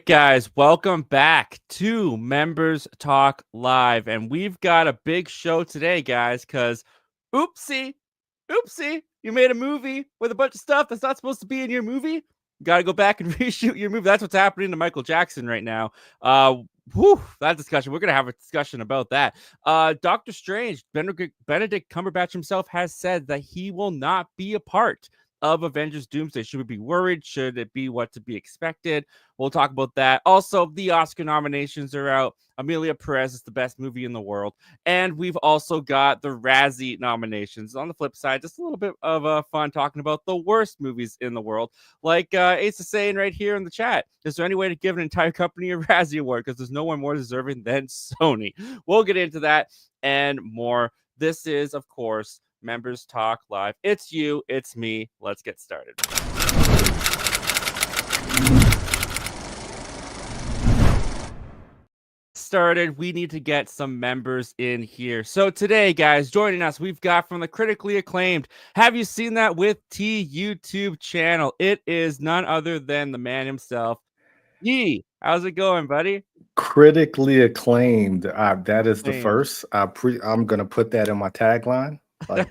right, guys, welcome back to Members Talk Live. And we've got a big show today, guys, because oopsie, you made a movie with a bunch of stuff that's not supposed to be in your movie. You got to go back and reshoot your movie. That's what's happening to Michael Jackson right now. That discussion. We're going to have a discussion about that. Doctor Strange, Benedict Cumberbatch himself has said that he will not be a part of Avengers Doomsday. Should we be worried? Should it be what to be expected? We'll talk about that. Also, the Oscar nominations are out. Amelia Perez is the best movie in the world. And we've also got the Razzie nominations. On the flip side, just a little bit of fun talking about the worst movies in the world. Like Ace is saying right here in the chat, is there any way to give an entire company a Razzie Award? Because there's no one more deserving than Sony. We'll get into that and more. This is, of course, Members Talk Live. It's you, it's me. Let's get started. We need to get some members in here. So today, guys, joining us, we've got from the critically acclaimed Have You Seen That With T YouTube channel. It is none other than the man himself. Yee, how's it going, buddy? Critically acclaimed. That is the first. I'm gonna put that in my tagline. Like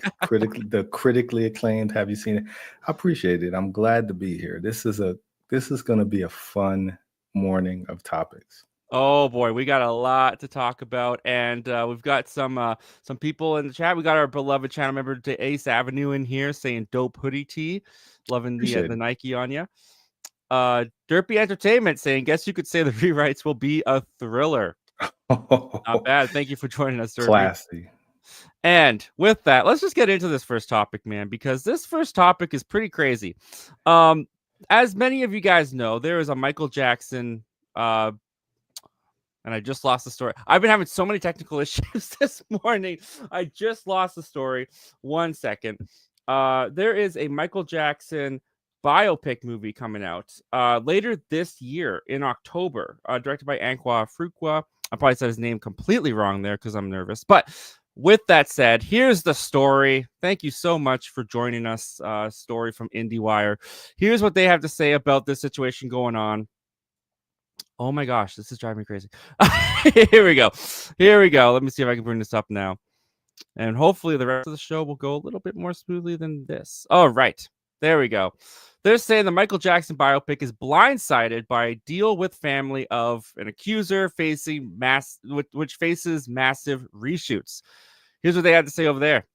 critically acclaimed. Have you seen it? I appreciate it. I'm glad to be here. This is gonna be a fun morning of topics. Oh boy, we got a lot to talk about, and we've got some people in the chat. We got our beloved channel member Ace Avenue in here saying "dope hoodie tee," loving the Nike on you. Derpy Entertainment saying, "Guess you could say the rewrites will be a thriller." Not bad. Thank you for joining us, Derpy. Classy. And with that, let's just get into this first topic, man, because this first topic is pretty crazy. As many of you guys know, there is a Michael Jackson. And I just lost the story. I've been having so many technical issues this morning. I just lost the story. 1 second. There is a Michael Jackson biopic movie coming out later this year in October, directed by Antoine Fuqua. I probably said his name completely wrong there because I'm nervous. But with that said, here's the story. Thank you so much for joining us. Story from IndieWire. Here's what they have to say about this situation going on. Oh my gosh, this is driving me crazy. Here we go. Let me see if I can bring this up now. And hopefully the rest of the show will go a little bit more smoothly than this. All right. There we go. They're saying the Michael Jackson biopic is blindsided by a deal with family of an accuser which faces massive reshoots. Here's what they had to say over there.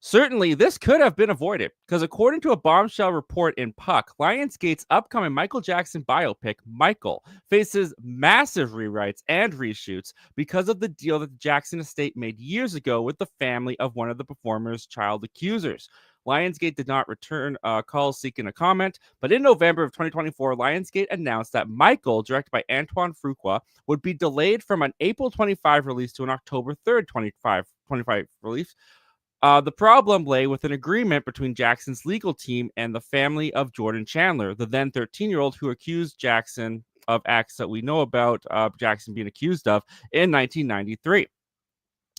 Certainly, this could have been avoided because according to a bombshell report in Puck, Lionsgate's upcoming Michael Jackson biopic, Michael, faces massive rewrites and reshoots because of the deal that the Jackson estate made years ago with the family of one of the performer's child accusers. Lionsgate did not return calls seeking a comment, but in November of 2024, Lionsgate announced that Michael, directed by Antoine Fuqua, would be delayed from an April 25 release to an October 3rd 25 release. The problem lay with an agreement between Jackson's legal team and the family of Jordan Chandler, the then 13-year-old who accused Jackson of acts that we know about Jackson being accused of in 1993.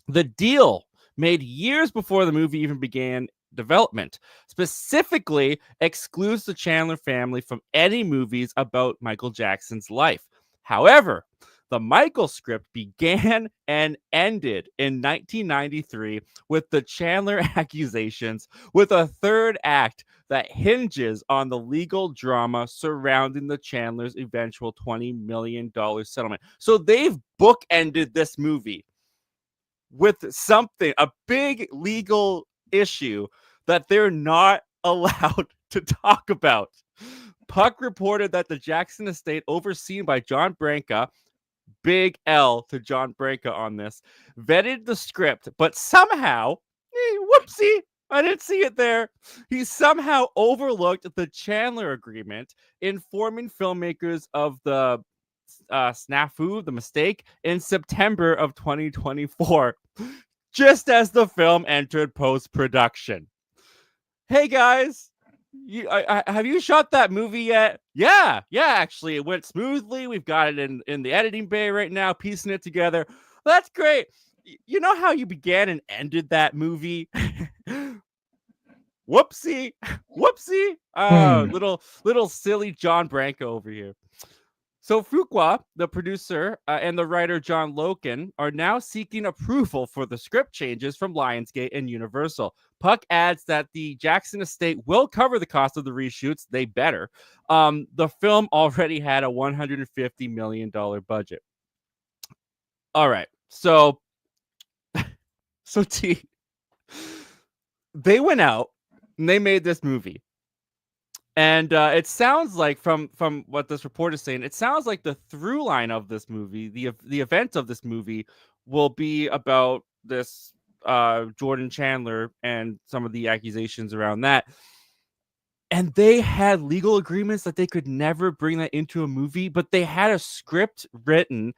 The deal, made years before the movie even began development, specifically excludes the Chandler family from any movies about Michael Jackson's life. However, the Michael script began and ended in 1993 with the Chandler accusations, with a third act that hinges on the legal drama surrounding the Chandler's eventual $20 million settlement. So they've bookended this movie with something, a big legal issue that they're not allowed to talk about. Puck reported that the Jackson estate, overseen by John Branca, big L to John Branca on this, vetted the script, but somehow, whoopsie, I didn't see it there. He somehow overlooked the Chandler agreement, informing filmmakers of the snafu, the mistake, in September of 2024, just as the film entered post-production. Hey guys, have you shot that movie yet? Yeah, actually, it went smoothly. We've got it in the editing bay right now, piecing it together. That's great. You know how you began and ended that movie? Whoopsie. Little silly John Branca over here. So Fuqua, the producer, and the writer John Loken are now seeking approval for the script changes from Lionsgate and Universal. Puck adds that the Jackson estate will cover the cost of the reshoots. They better. The film already had a $150 million budget. All right. So T, they went out and they made this movie. And it sounds like from what this report is saying, it sounds like the through line of this movie, the event of this movie, will be about this Jordan Chandler and some of the accusations around that. And they had legal agreements that they could never bring that into a movie, but they had a script written,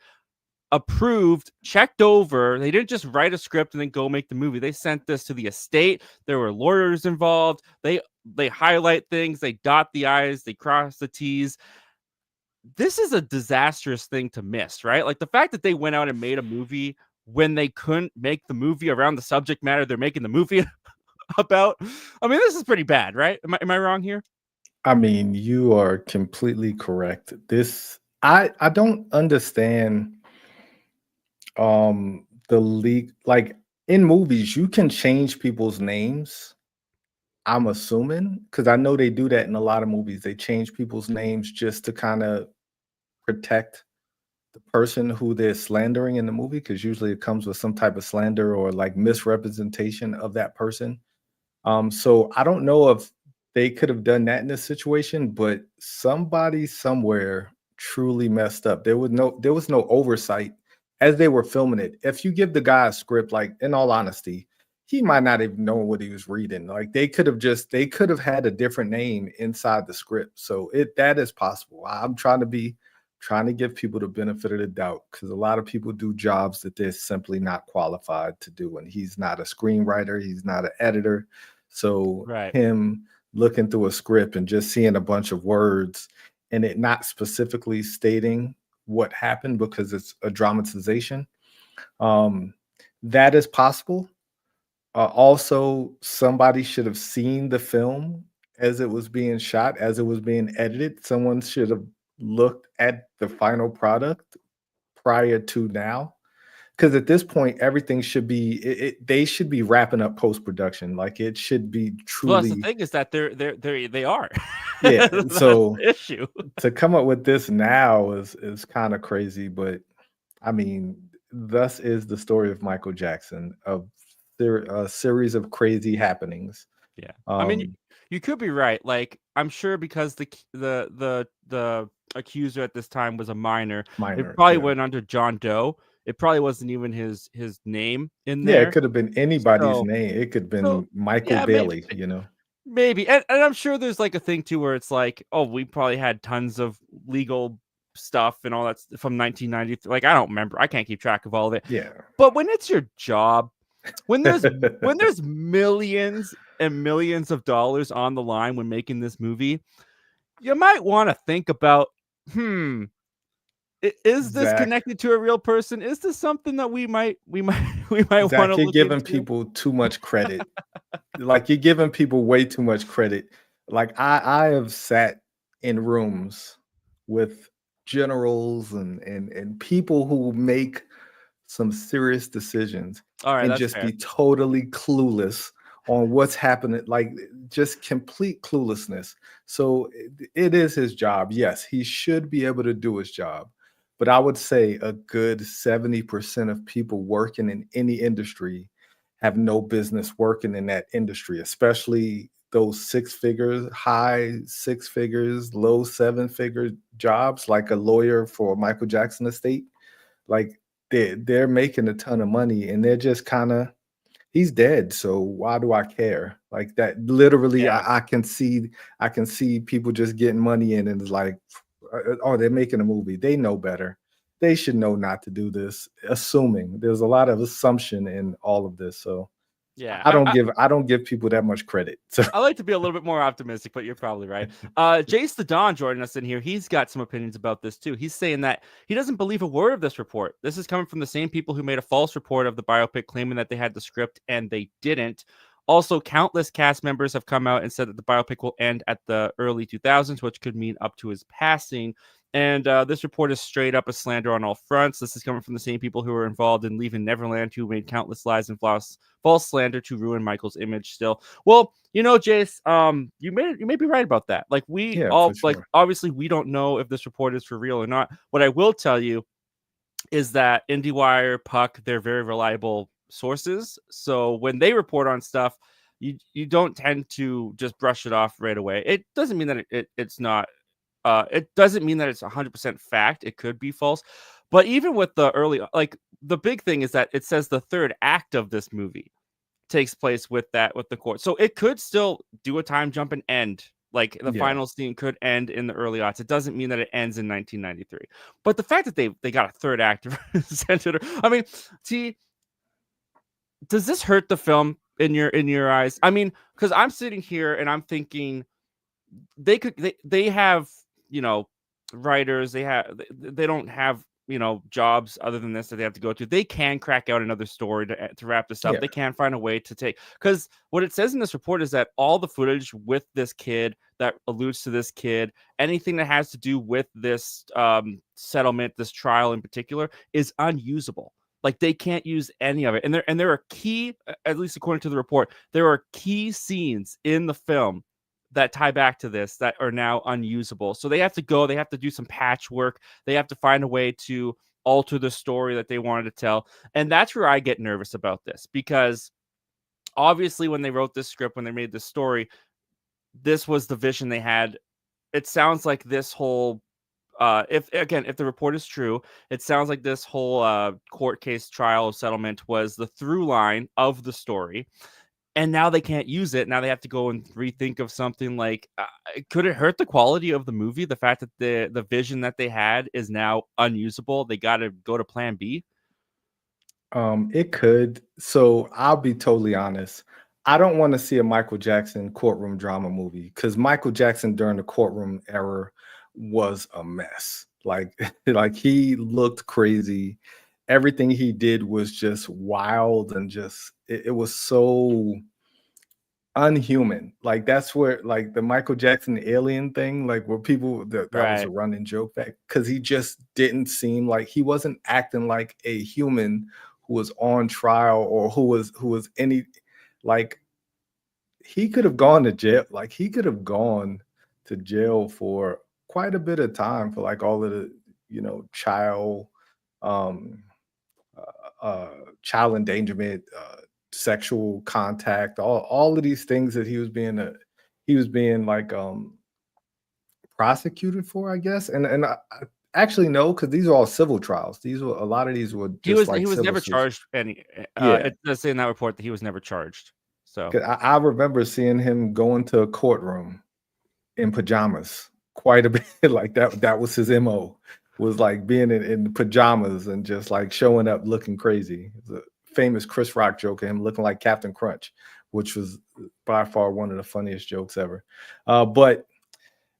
approved, checked over. They didn't just write a script and then go make the movie. They sent this to the estate. There were lawyers involved. They highlight things, they dot the I's, they cross the T's. This is a disastrous thing to miss, right? Like the fact that they went out and made a movie when they couldn't make the movie around the subject matter they're making the movie about. I mean, this is pretty bad, right? Am I wrong here? I mean, you are completely correct. I don't understand the leak. Like in movies, you can change people's names. I'm assuming, because I know they do that in a lot of movies. They change people's names just to kind of protect the person who they're slandering in the movie, because usually it comes with some type of slander or like misrepresentation of that person. So I don't know if they could have done that in this situation, but somebody somewhere truly messed up. There was no oversight as they were filming it. If you give the guy a script, like in all honesty, he might not even know what he was reading. Like they could have had a different name inside the script. So that is possible. I'm trying to give people the benefit of the doubt, because a lot of people do jobs that they're simply not qualified to do. And he's not a screenwriter, he's not an editor. So Right. him looking through a script and just seeing a bunch of words and it not specifically stating what happened because it's a dramatization, that is possible. Also, somebody should have seen the film as it was being shot, as it was being edited. Someone should have looked at the final product prior to now, because at this point, everything should be. They should be wrapping up post production. Like it should be Well, that's the truly. thing, is that they are. Yeah. That's So the issue. to come up with this now is kind of crazy, but I mean, thus is the story of Michael Jackson, of a series of crazy happenings. Yeah. I mean, Um, you could be right. Like, I'm sure because the accuser at this time was a minor, it Minor, probably yeah. went under John Doe. It probably wasn't even his name in Yeah, it there. could have been anybody's So name. It could have so been Michael yeah, Bailey, you know? maybe. And I'm sure there's like a thing too where it's like, oh, we probably had tons of legal stuff and all that from 1990. Like, I don't remember. I can't keep track of all of it. Yeah. But when it's your job, when there's millions and millions of dollars on the line when making this movie, you might want to think about, is this Zach, connected to a real person? Is this something that we might we might want to You're look giving into? people too much credit. Like you're giving people way too much credit. Like I have sat in rooms with generals and people who make some serious decisions All right, and that's just fair. be totally clueless on what's happening, like just complete cluelessness. So it is his job. Yes, he should be able to do his job. But I would say a good 70% of people working in any industry have no business working in that industry, especially those high six figures, low seven-figure jobs, like a lawyer for Michael Jackson estate. Like they're making a ton of money and they're just kind of, he's dead, so why do I care? Like that literally, Yeah. I can see people just getting money in and it's like, oh, they're making a movie. They know better. They should know not to do this. Assuming there's a lot of assumption in all of this. So Yeah. I don't give people that much credit. So I like to be a little bit more optimistic, but you're probably right. Jace the Don joining us in here. He's got some opinions about this too. He's saying that he doesn't believe a word of this report. This is coming from the same people who made a false report of the biopic, claiming that they had the script and they didn't. Also, countless cast members have come out and said that the biopic will end at the early 2000s, which could mean up to his passing. And this report is straight up a slander on all fronts. This is coming from the same people who were involved in Leaving Neverland, who made countless lies and false slander to ruin Michael's image. Still, well, Jace, you may be right about that. Like we Yeah, all for sure. obviously we don't know if this report is for real or not. What I will tell you is that IndieWire, Puck, they're very reliable sources. So when they report on stuff, you don't tend to just brush it off right away. It doesn't mean that it's not. It doesn't mean that it's 100% fact. It could be false. But even with the early, the big thing is that it says the third act of this movie takes place with the court. So it could still do a time jump and end. Like the final scene could end in the early aughts. It doesn't mean that it ends in 1993. But the fact that they got a third act centered, I mean, see, does this hurt the film in your eyes? I mean, because I'm sitting here and I'm thinking they have, writers, they don't have, jobs other than this that they have to go to. They can crack out another story to wrap this up. Yeah. They can find a way to take, because what it says in this report is that all the footage with this kid that alludes to this kid, anything that has to do with this settlement, this trial in particular, is unusable. Like they can't use any of it. And there are key, at least according to the report, there are key scenes in the film that tie back to this that are now unusable. So they have to do some patchwork. They have to find a way to alter the story that they wanted to tell. And that's where I get nervous about this, because obviously when they wrote this script, when they made this story, this was the vision they had. It sounds like this whole if the report is true, it sounds like this whole court case trial settlement was the through line of the story. And now they can't use it. Now they have to go and rethink of something. Like, could it hurt the quality of the movie? The fact that the vision that they had is now unusable. They got to go to plan B. It could. So I'll be totally honest. I don't want to see a Michael Jackson courtroom drama movie, because Michael Jackson during the courtroom era was a mess. Like, like he looked crazy. Everything he did was just wild, and just it was so unhuman. Like that's where, like, the Michael Jackson alien thing, like where people that was a Right. running joke back, because he just didn't seem like, he wasn't acting like a human who was on trial, or who was any, like, he could have gone to jail. Like he could have gone to jail for quite a bit of time for like all of the, child um child endangerment, sexual contact, all of these things that he was being like prosecuted for, I guess. And actually no, because these are all civil trials. A lot of these were just He like was civil never suits. charged any. Yeah, It does say in that report that he was never charged. So 'cause I remember seeing him going to a courtroom in pajamas quite a bit. Like that was his MO, was like being in pajamas and just like showing up looking crazy. It's a famous Chris Rock joke of him looking like Captain Crunch, which was by far one of the funniest jokes ever. But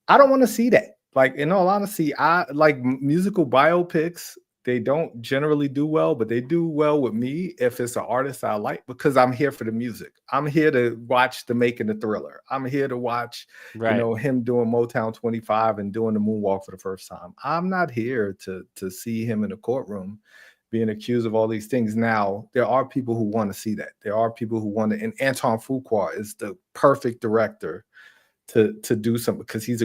I don't want to see that. Like, in all honesty, I like musical biopics. They don't generally do well, but they do well with me if it's an artist I like, because I'm here for the music. I'm here to watch the making the Thriller. I'm here to watch, right. him doing Motown 25 and doing the moonwalk for the first time. I'm not here to see him in a courtroom being accused of all these things. Now, there are people who want to see that. There are people who want to, and Antoine Fuqua is the perfect director to do something, because he's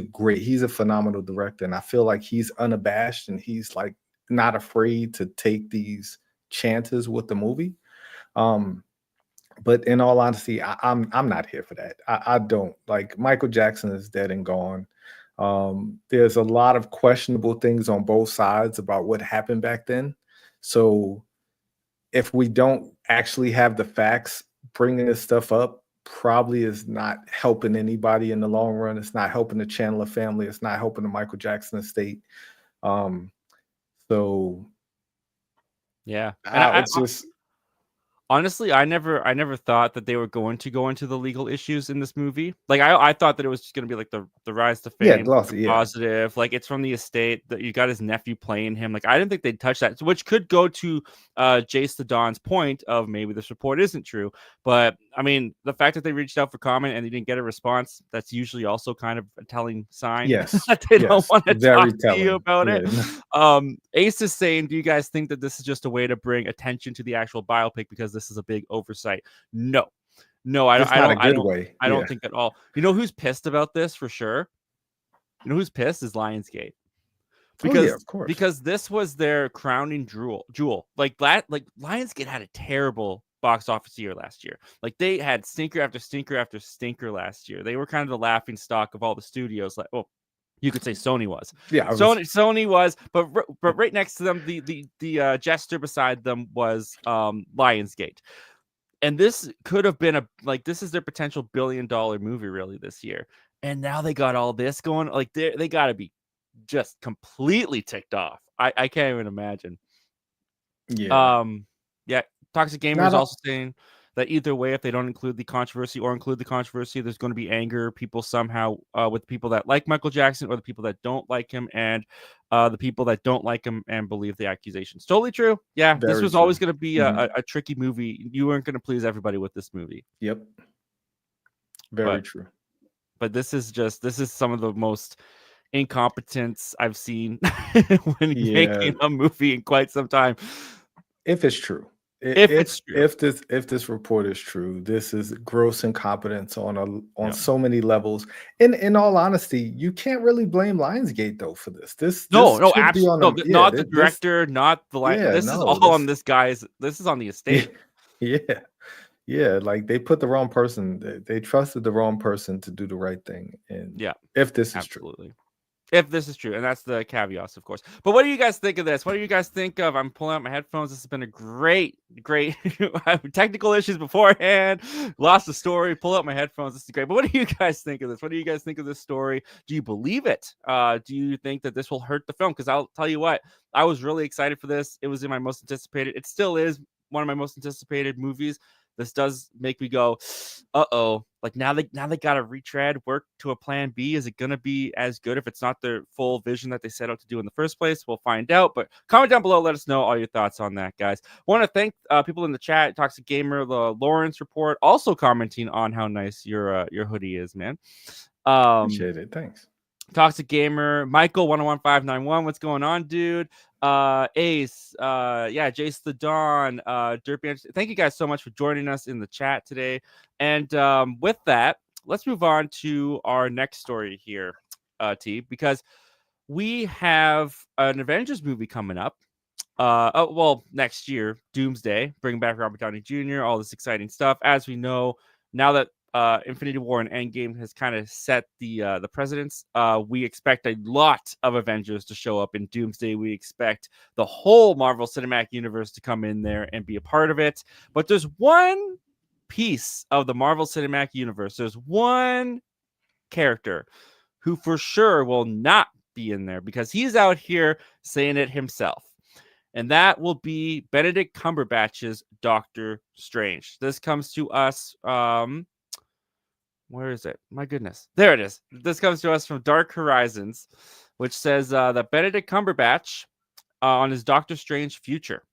a phenomenal director, and I feel like he's unabashed, and he's like not afraid to take these chances with the movie. But in all honesty, I'm not here for that. I don't, like, Michael Jackson is dead and gone. There's a lot of questionable things on both sides about what happened back then. So if we don't actually have the facts, bringing this stuff up probably is not helping anybody in the long run. It's not helping the Chandler family. It's not helping the Michael Jackson estate. So Yeah. And I it's just, honestly, I never thought that they were going to go into the legal issues in this movie. Like I thought that it was just going to be like the rise to yeah, fame, glossy, yeah. positive. Like it's from the estate that you got his nephew playing him. Like I didn't think they'd touch that, which could go to Jace the Don's point of maybe this report isn't true. But I mean, the fact that they reached out for comment and they didn't get a response, that's usually also kind of a telling sign Yes. that they don't Yes. want to Very talk to you telling. about Yeah. it. Ace is saying, do you guys think that this is just a way to bring attention to the actual biopic because this is a big oversight? No, It's not a good way. I don't think at all. You know who's pissed about this for sure? You know who's pissed is Lionsgate. Oh yeah, of course. Because this was their crowning jewel. Like Lionsgate had a terrible box office year last year. Like they had stinker after stinker after stinker last year. They were kind of the laughing stock of all the studios. Like, well, you could say Sony was. Yeah, Sony was, but right next to them, the jester beside them was Lionsgate. And this could have been this is their potential $1 billion movie really this year. And now they got all this going. Like they got to be just completely ticked off. I can't even imagine. Yeah. Yeah. Toxic Gamer is also saying that either way, if they don't include the controversy, there's going to be anger. People somehow with people that like Michael Jackson or the people that don't like him, and the people that don't like him and believe the accusations. Totally true. Yeah, this was always going to be a tricky movie. You weren't going to please everybody with this movie. Yep. Very true. But this is some of the most incompetence I've seen when making a movie in quite some time. If it's true. It's true. If this report is true, this is gross incompetence on so many levels. In all honesty, you can't really blame Lionsgate though for this. No, absolutely not the director, not the line. This is all on this guy's. This is on the estate. Yeah, like they put the wrong person. They trusted the wrong person to do the right thing. And if this is true. If this is true, and that's the caveats, of course. But what do you guys think of this? What do you guys think of? I'm pulling out my headphones. This has been a great technical issues beforehand. Lost the story. Pull out my headphones. This is great. But what do you guys think of this? What do you guys think of this story? Do you believe it? Do you think that this will hurt the film? Because I'll tell you what, I was really excited for this. It was in my most anticipated. It still is one of my most anticipated movies. This does make me go, uh-oh. Like now they got to retread, work to a plan B. Is it going to be as good if it's not their full vision that they set out to do in the first place? We'll find out. But comment down below. Let us know all your thoughts on that, guys. Want to thank people in the chat. Toxic Gamer, the Lawrence Report, also commenting on how nice your hoodie is, man. Appreciate it. Thanks. Toxic Gamer, Michael 101591. What's going on, dude? Ace, Jace the Dawn, Derpy. Thank you guys so much for joining us in the chat today. And with that, let's move on to our next story here, T, because we have an Avengers movie coming up. Next year, Doomsday, bring back Robert Downey Jr., all this exciting stuff. As we know, now that Infinity War and Endgame has kind of set the precedents. We expect a lot of Avengers to show up in Doomsday. We expect the whole Marvel Cinematic Universe to come in there and be a part of it. But there's one piece of the Marvel Cinematic Universe. There's one character who for sure will not be in there because he's out here saying it himself. And that will be Benedict Cumberbatch's Doctor Strange. This comes to us where is it? My goodness. There it is. This comes to us from Dark Horizons, which says that Benedict Cumberbatch on his Doctor Strange future.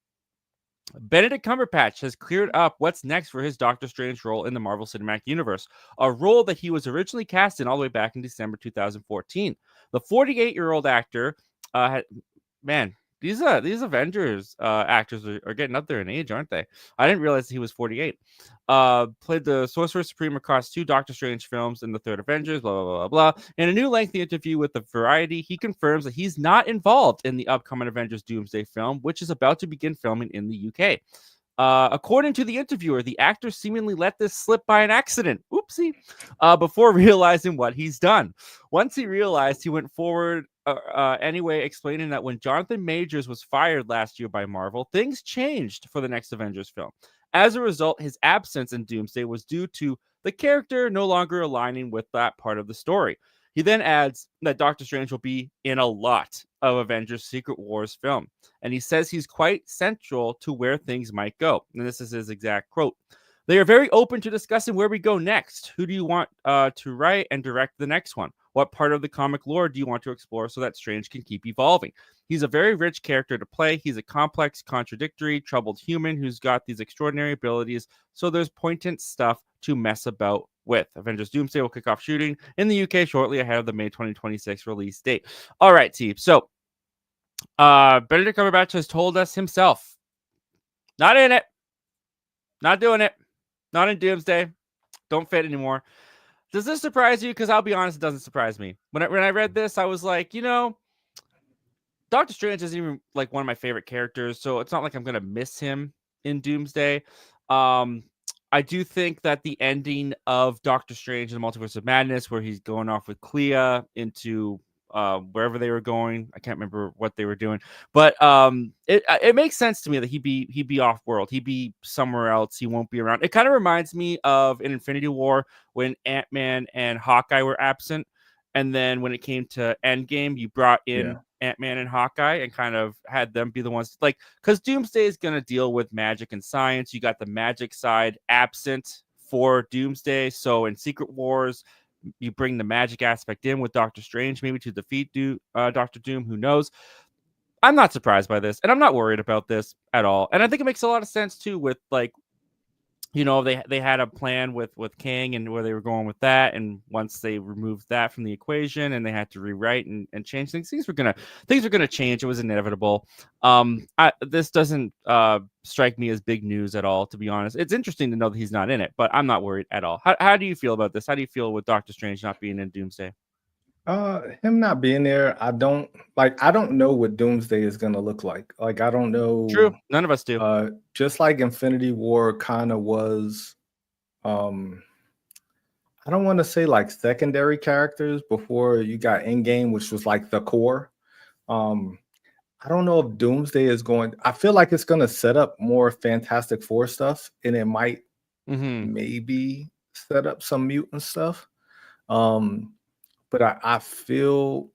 Benedict Cumberbatch has cleared up what's next for his Doctor Strange role in the Marvel Cinematic Universe, a role that he was originally cast in all the way back in December 2014. The 48-year-old actor, these Avengers actors are getting up there in age, aren't they? I didn't realize he was 48. Played the Sorcerer Supreme across 2 Doctor Strange films in the third Avengers, blah, blah, blah, blah. In a new lengthy interview with the Variety, he confirms that he's not involved in the upcoming Avengers Doomsday film, which is about to begin filming in the UK. According to the interviewer, the actor seemingly let this slip by an accident. Oopsie. Before realizing what he's done. Once he realized, he went forward anyway, explaining that when Jonathan Majors was fired last year by Marvel, things changed for the next Avengers film. As a result, his absence in Doomsday was due to the character no longer aligning with that part of the story. He then adds that Doctor Strange will be in a lot of Avengers Secret Wars film. And he says he's quite central to where things might go. And this is his exact quote. They are very open to discussing where we go next. Who do you want to write and direct the next one? What part of the comic lore do you want to explore so that Strange can keep evolving? He's a very rich character to play. He's a complex, contradictory, troubled human who's got these extraordinary abilities. So there's poignant stuff to mess about with. Avengers Doomsday will kick off shooting in the UK shortly ahead of the May 2026 release date. All right, team. So Benedict Cumberbatch has told us himself, not in it, not doing it, not in Doomsday, don't fit anymore. Does this surprise you? Because I'll be honest, it doesn't surprise me. When I read this, I was like, Doctor Strange isn't even like one of my favorite characters, so it's not like I'm gonna miss him in Doomsday. I do think that the ending of Doctor Strange and the Multiverse of Madness, where he's going off with Clea into wherever they were going, I can't remember what they were doing, but it makes sense to me that he'd be off world, he'd be somewhere else, he won't be around. It kind of reminds me of in Infinity War when Ant-Man and Hawkeye were absent. And then when it came to Endgame, you brought in Ant-Man and Hawkeye and kind of had them be the ones like, because Doomsday is going to deal with magic and science. You got the magic side absent for Doomsday. So in Secret Wars, you bring the magic aspect in with Doctor Strange, maybe to defeat Doctor Doom. Who knows? I'm not surprised by this, and I'm not worried about this at all. And I think it makes a lot of sense too with like, they had a plan with Kang and where they were going with that, and once they removed that from the equation and they had to rewrite and change things were gonna change. It was inevitable. This doesn't strike me as big news at all, to be honest. It's interesting to know that he's not in it, but I'm not worried at all. How do you feel about this? How do you feel with Doctor Strange not being in Doomsday? Him not being there, I don't know what Doomsday is gonna look like. Like, I don't know. True, none of us do. Just like Infinity War kind of was, I don't want to say like secondary characters before you got Endgame, which was like the core. I don't know if Doomsday is going. I feel like it's gonna set up more Fantastic Four stuff, and it might maybe set up some mutant stuff. But I feel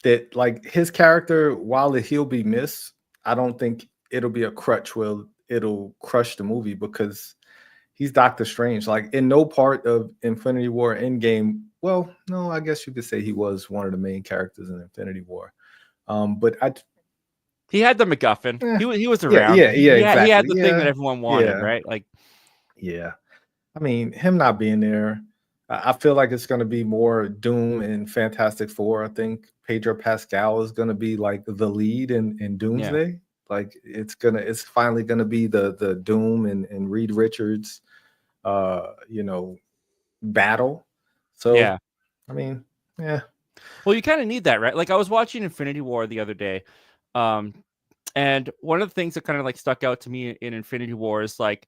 that like his character, while he'll be missed, I don't think it'll be a crutch where it'll crush the movie, because he's Doctor Strange. Like, in no part of Infinity War Endgame, well, no, I guess you could say he was one of the main characters in Infinity War. But he had the MacGuffin. He was around. Exactly. He had the thing that everyone wanted, right? Like, I mean, him not being there, I feel like it's going to be more Doom and Fantastic Four. I think Pedro Pascal is going to be like the lead in Doomsday. Yeah. Like, it's finally gonna be the Doom and Reed Richards, battle. So yeah, I mean, yeah. Well, you kind of need that, right? Like, I was watching Infinity War the other day, and one of the things that kind of like stuck out to me in Infinity War is like,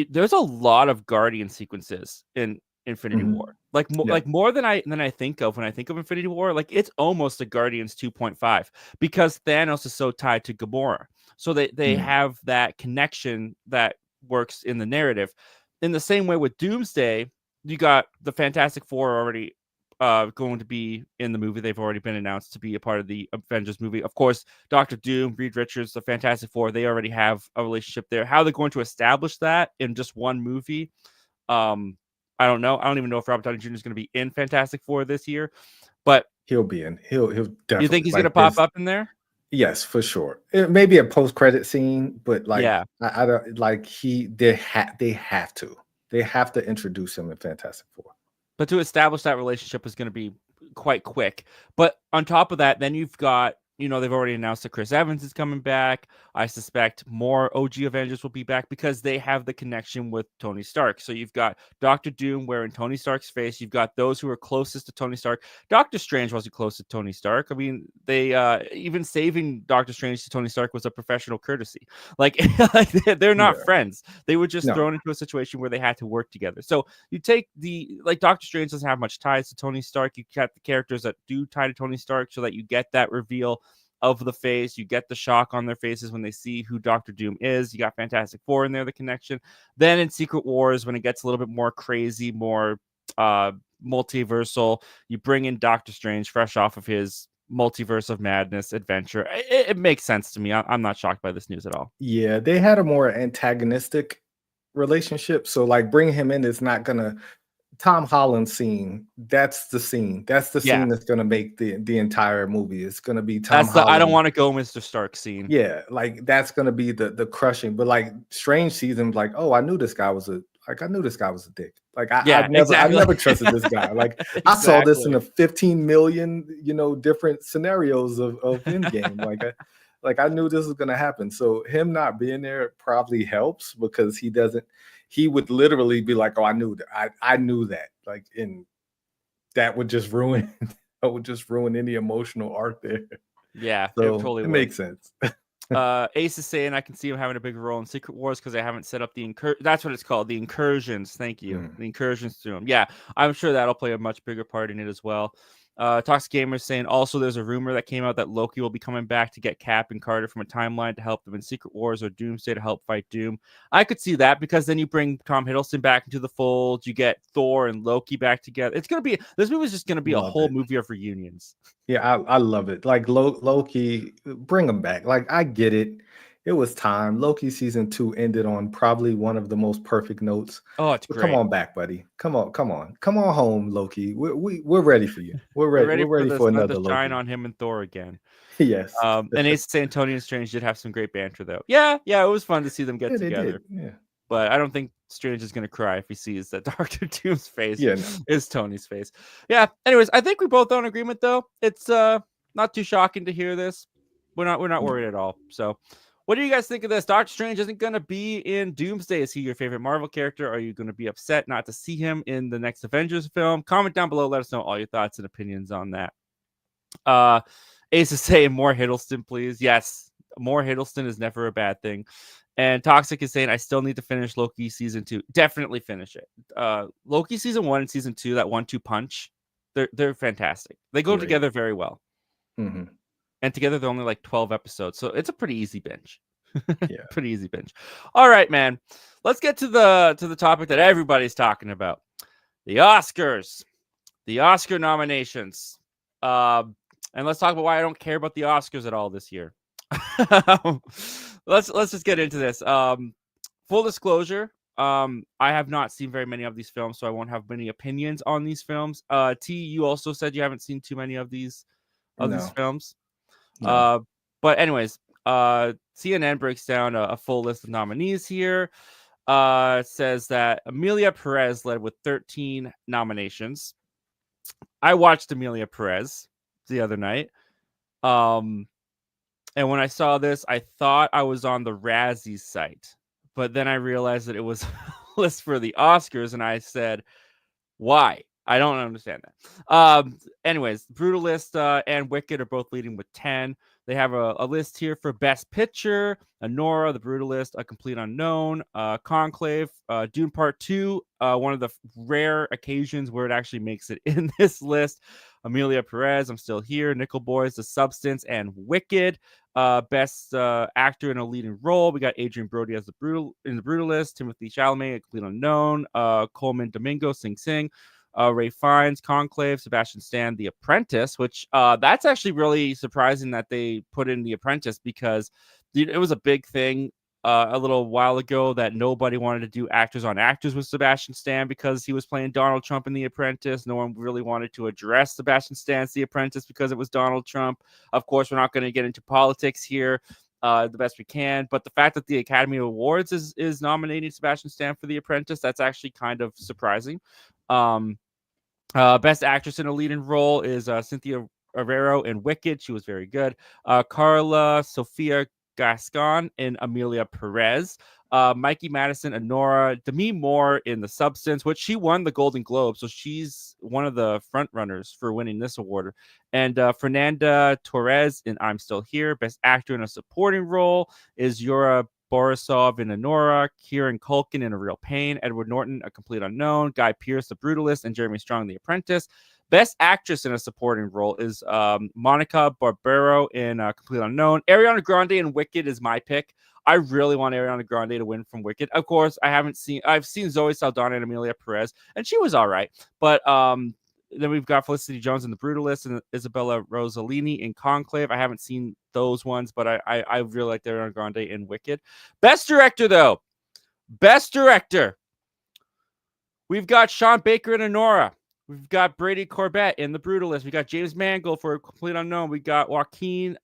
there's a lot of Guardian sequences in Infinity War, like more than I think of when I think of Infinity War. Like, it's almost a Guardians 2.5 because Thanos is so tied to Gamora, so they have that connection that works in the narrative. In the same way with Doomsday, you got the Fantastic Four already going to be in the movie. They've already been announced to be a part of the Avengers movie. Of course, Doctor Doom, Reed Richards, the Fantastic Four, they already have a relationship there. How they're going to establish that in just one movie, I don't know. I don't even know if Robert Downey Jr. is going to be in Fantastic Four this year, but he'll be in. He'll definitely. You think he's going to pop up in there? Yes, for sure. It may be a post-credit scene, but like, yeah, I don't like they have to introduce him in Fantastic Four. But to establish that relationship is going to be quite quick. But on top of that, then you've got, they've already announced that Chris Evans is coming back. I suspect more OG Avengers will be back because they have the connection with Tony Stark. So you've got Doctor Doom wearing Tony Stark's face. You've got those who are closest to Tony Stark. Doctor Strange wasn't close to Tony Stark. I mean, they even saving Doctor Strange to Tony Stark was a professional courtesy. Like, they're not friends. They were just thrown into a situation where they had to work together. So you take Doctor Strange doesn't have much ties to Tony Stark. You got the characters that do tie to Tony Stark so that you get that reveal of the face. You get the shock on their faces when they see who Doctor Doom is. You got Fantastic Four in there, the connection. Then in Secret Wars, when it gets a little bit more crazy, more multiversal, you bring in Doctor Strange fresh off of his multiverse of madness adventure. It makes sense to me. I'm not shocked by this news at all. Yeah, they had a more antagonistic relationship. So like, bringing him in is not gonna. Tom Holland scene, that's the scene. That's the scene that's going to make the entire movie. It's going to be Tom Holland. I don't want to go Mr. Stark scene. Yeah, like that's going to be the crushing. But like, Strange sees him like, oh, I knew this guy was a Like I knew this guy was a dick. Like Yeah, I never trusted this guy. Like I saw this in a 15 million, different scenarios of Endgame. Like I knew this was gonna happen. So him not being there probably helps because he would literally be like, "Oh, I knew that. I knew that." Like, and that would just ruin any emotional arc there. Yeah, So it totally would. makes sense. Ace is saying I can see him having a big role in Secret Wars because I haven't set up the that's what it's called, the incursions. Thank you. The incursions through him. Yeah, I'm sure that'll play a much bigger part in it as well. Toxic Gamer is saying also there's a rumor that came out that Loki will be coming back to get Cap and Carter from a timeline to help them in Secret Wars or Doomsday to help fight Doom. I could see that because then you bring Tom Hiddleston back into the fold. You get Thor and Loki back together. This movie's just gonna be a whole movie of reunions. Yeah, I love it. Like Loki, bring him back. Like I get it. It was time. Loki season 2 ended on probably one of the most perfect notes. Oh, it's great. Come on back, buddy. Come on home, Loki. We're ready for you. We're ready for another Loki. Shine on him and Thor again. Yes. And Ace San Antonio and Strange did have some great banter though. Yeah, it was fun to see them get together. Yeah. But I don't think Strange is gonna cry if he sees that Doctor Doom's face is Tony's face. Yeah. Anyways, I think we both are in agreement though. It's not too shocking to hear this. We're not worried at all. So what do you guys think of this? Doctor Strange isn't going to be in Doomsday. Is he your favorite Marvel character? Are you going to be upset not to see him in the next Avengers film? Comment down below. Let us know all your thoughts and opinions on that. Ace is saying more Hiddleston, please. Yes, more Hiddleston is never a bad thing. And Toxic is saying, I still need to finish Loki season 2. Definitely finish it. Loki season 1 and season 2, that 1-2 punch, they're fantastic. They go together very well. Mm-hmm. And together they're only like 12 episodes. So it's a pretty easy binge. Yeah. Pretty easy binge. All right, man. Let's get to the topic that everybody's talking about. The Oscars. The Oscar nominations. And let's talk about why I don't care about the Oscars at all this year. Let's just get into this. Full disclosure, I have not seen very many of these films, so I won't have many opinions on these films. T, you also said you haven't seen too many of these films. No. But anyways, CNN breaks down a full list of nominees here. Says that Emilia Perez led with 13 nominations. I watched Emilia Perez the other night. And when I saw this, I thought I was on the Razzie site, but then I realized that it was a list for the Oscars, and I said, why? I don't understand that. Anyways, Brutalist and Wicked are both leading with 10. They have a list here for Best Picture: Anora, The Brutalist, A Complete Unknown, Conclave, Dune Part 2, one of the rare occasions where it actually makes it in this list. Emilia Perez, I'm Still Here, Nickel Boys, The Substance, and Wicked. Best actor in a leading role, we got Adrian Brody as the Brutalist, Timothy Chalamet, A Complete Unknown, Coleman Domingo, Sing Sing. Ray Fiennes, Conclave, Sebastian Stan, The Apprentice, which that's actually really surprising that they put in The Apprentice because it was a big thing a little while ago that nobody wanted to do actors on actors with Sebastian Stan because he was playing Donald Trump in The Apprentice. No one really wanted to address Sebastian Stan's The Apprentice because it was Donald Trump. Of course, we're not going to get into politics here. The best we can, but the fact that the Academy Awards is nominating Sebastian Stan for The Apprentice, that's actually kind of surprising. Best actress in a leading role is Cynthia Erivo in Wicked. She was very good. Carla Sofia Gascon in Emilia Perez. Mikey Madison and Demi Moore in The Substance, which she won the Golden Globe, so she's one of the front runners for winning this award. And Fernanda Torres in I'm Still Here. Best actor in a supporting role is Yura Borisov in Anora, Kieran Culkin in A Real Pain, Edward Norton, A Complete Unknown, Guy Pearce, The Brutalist, and Jeremy Strong, The Apprentice. Best actress in a supporting role is Monica Barbero in Complete Unknown. Ariana Grande in Wicked is my pick. I really want Ariana Grande to win from Wicked. Of course, I've seen Zoe Saldana and Emilia Perez, and she was all right. But then we've got Felicity Jones in The Brutalist and Isabella Rossellini in Conclave. I haven't seen those ones, but I really like Ariana Grande in Wicked. Best Director, though. Best Director. We've got Sean Baker in Anora. We've got Brady Corbett in The Brutalist. We got James Mangold for A Complete Unknown. We got Joaquin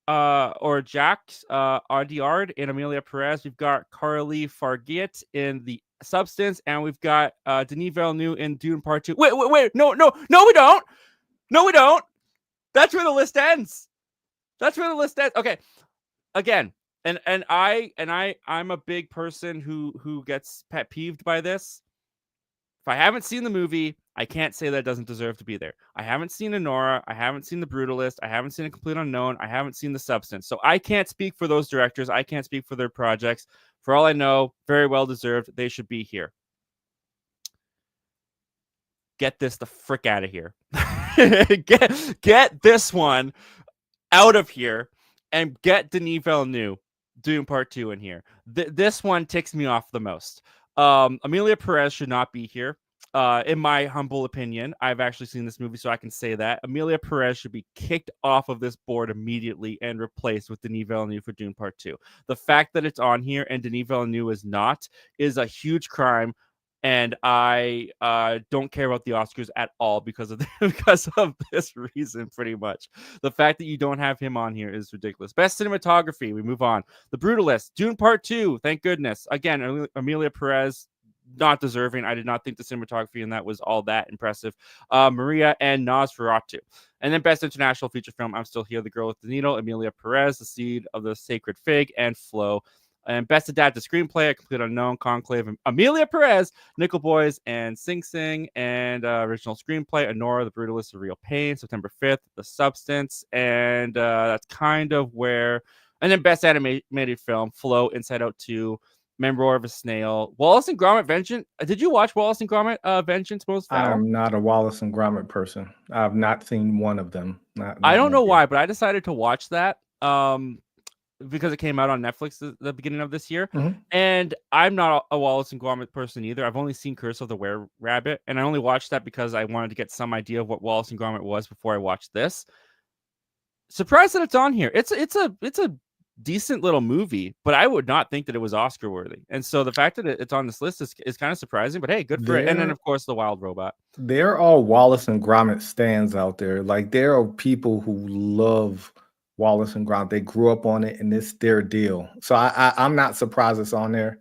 Jacques Audiard in Emilia Perez. We've got Carly Fargiat in The Substance, and we've got Denis Villeneuve in Dune Part 2. Wait, no, we don't. No, we don't. That's where the list ends. Okay, again, I'm a big person who gets pet peeved by this. If I haven't seen the movie, I can't say that it doesn't deserve to be there. I haven't seen Anora. I haven't seen The Brutalist. I haven't seen A Complete Unknown. I haven't seen The Substance. So I can't speak for those directors. I can't speak for their projects. For all I know, very well deserved. They should be here. Get this the frick out of here. get this one out of here and get Denis Villeneuve Dune Part 2 in here. This one ticks me off the most. Emilia Perez should not be here. In my humble opinion, I've actually seen this movie, so I can say that Emilia Perez should be kicked off of this board immediately and replaced with Denis Villeneuve for Dune Part 2. The fact that it's on here and Denis Villeneuve is not is a huge crime. And I don't care about the Oscars at all because of this reason, pretty much. The fact that you don't have him on here is ridiculous. Best cinematography, we move on. The Brutalist, Dune Part 2, thank goodness. Again, Emilia Perez, not deserving. I did not think the cinematography in that was all that impressive. Maria and Nosferatu. And then Best International Feature Film, I'm Still Here, The Girl with the Needle, Emilia Perez, The Seed of the Sacred Fig, and Flow. And Best Adapted Screenplay, A Complete Unknown, Conclave, Emilia Perez, Nickel Boys, and Sing Sing. And Original Screenplay, Anora, The Brutalist of Real Pain, September 5th, The Substance. And that's kind of where... And then Best Animated Film, Flow, Inside Out 2, Member of a Snail, Wallace and Gromit, Vengeance. Did you watch Wallace and Gromit, Vengeance Most Foul? I'm not a Wallace and Gromit person. I've not seen one of them. Not I don't know why, but I decided to watch that. Because it came out on Netflix at the beginning of this year. Mm-hmm. And I'm not a Wallace and Gromit person either. I've only seen Curse of the Were-Rabbit, and I only watched that because I wanted to get some idea of what Wallace and Gromit was before I watched this. Surprised that it's on here. It's a decent little movie, but I would not think that it was Oscar worthy. And so the fact that it's on this list is kind of surprising, but hey, good for it. And then of course The Wild Robot. There are Wallace and Gromit stands out there. Like there are people who love Wallace and Gromit. They grew up on it and it's their deal. So I'm not surprised it's on there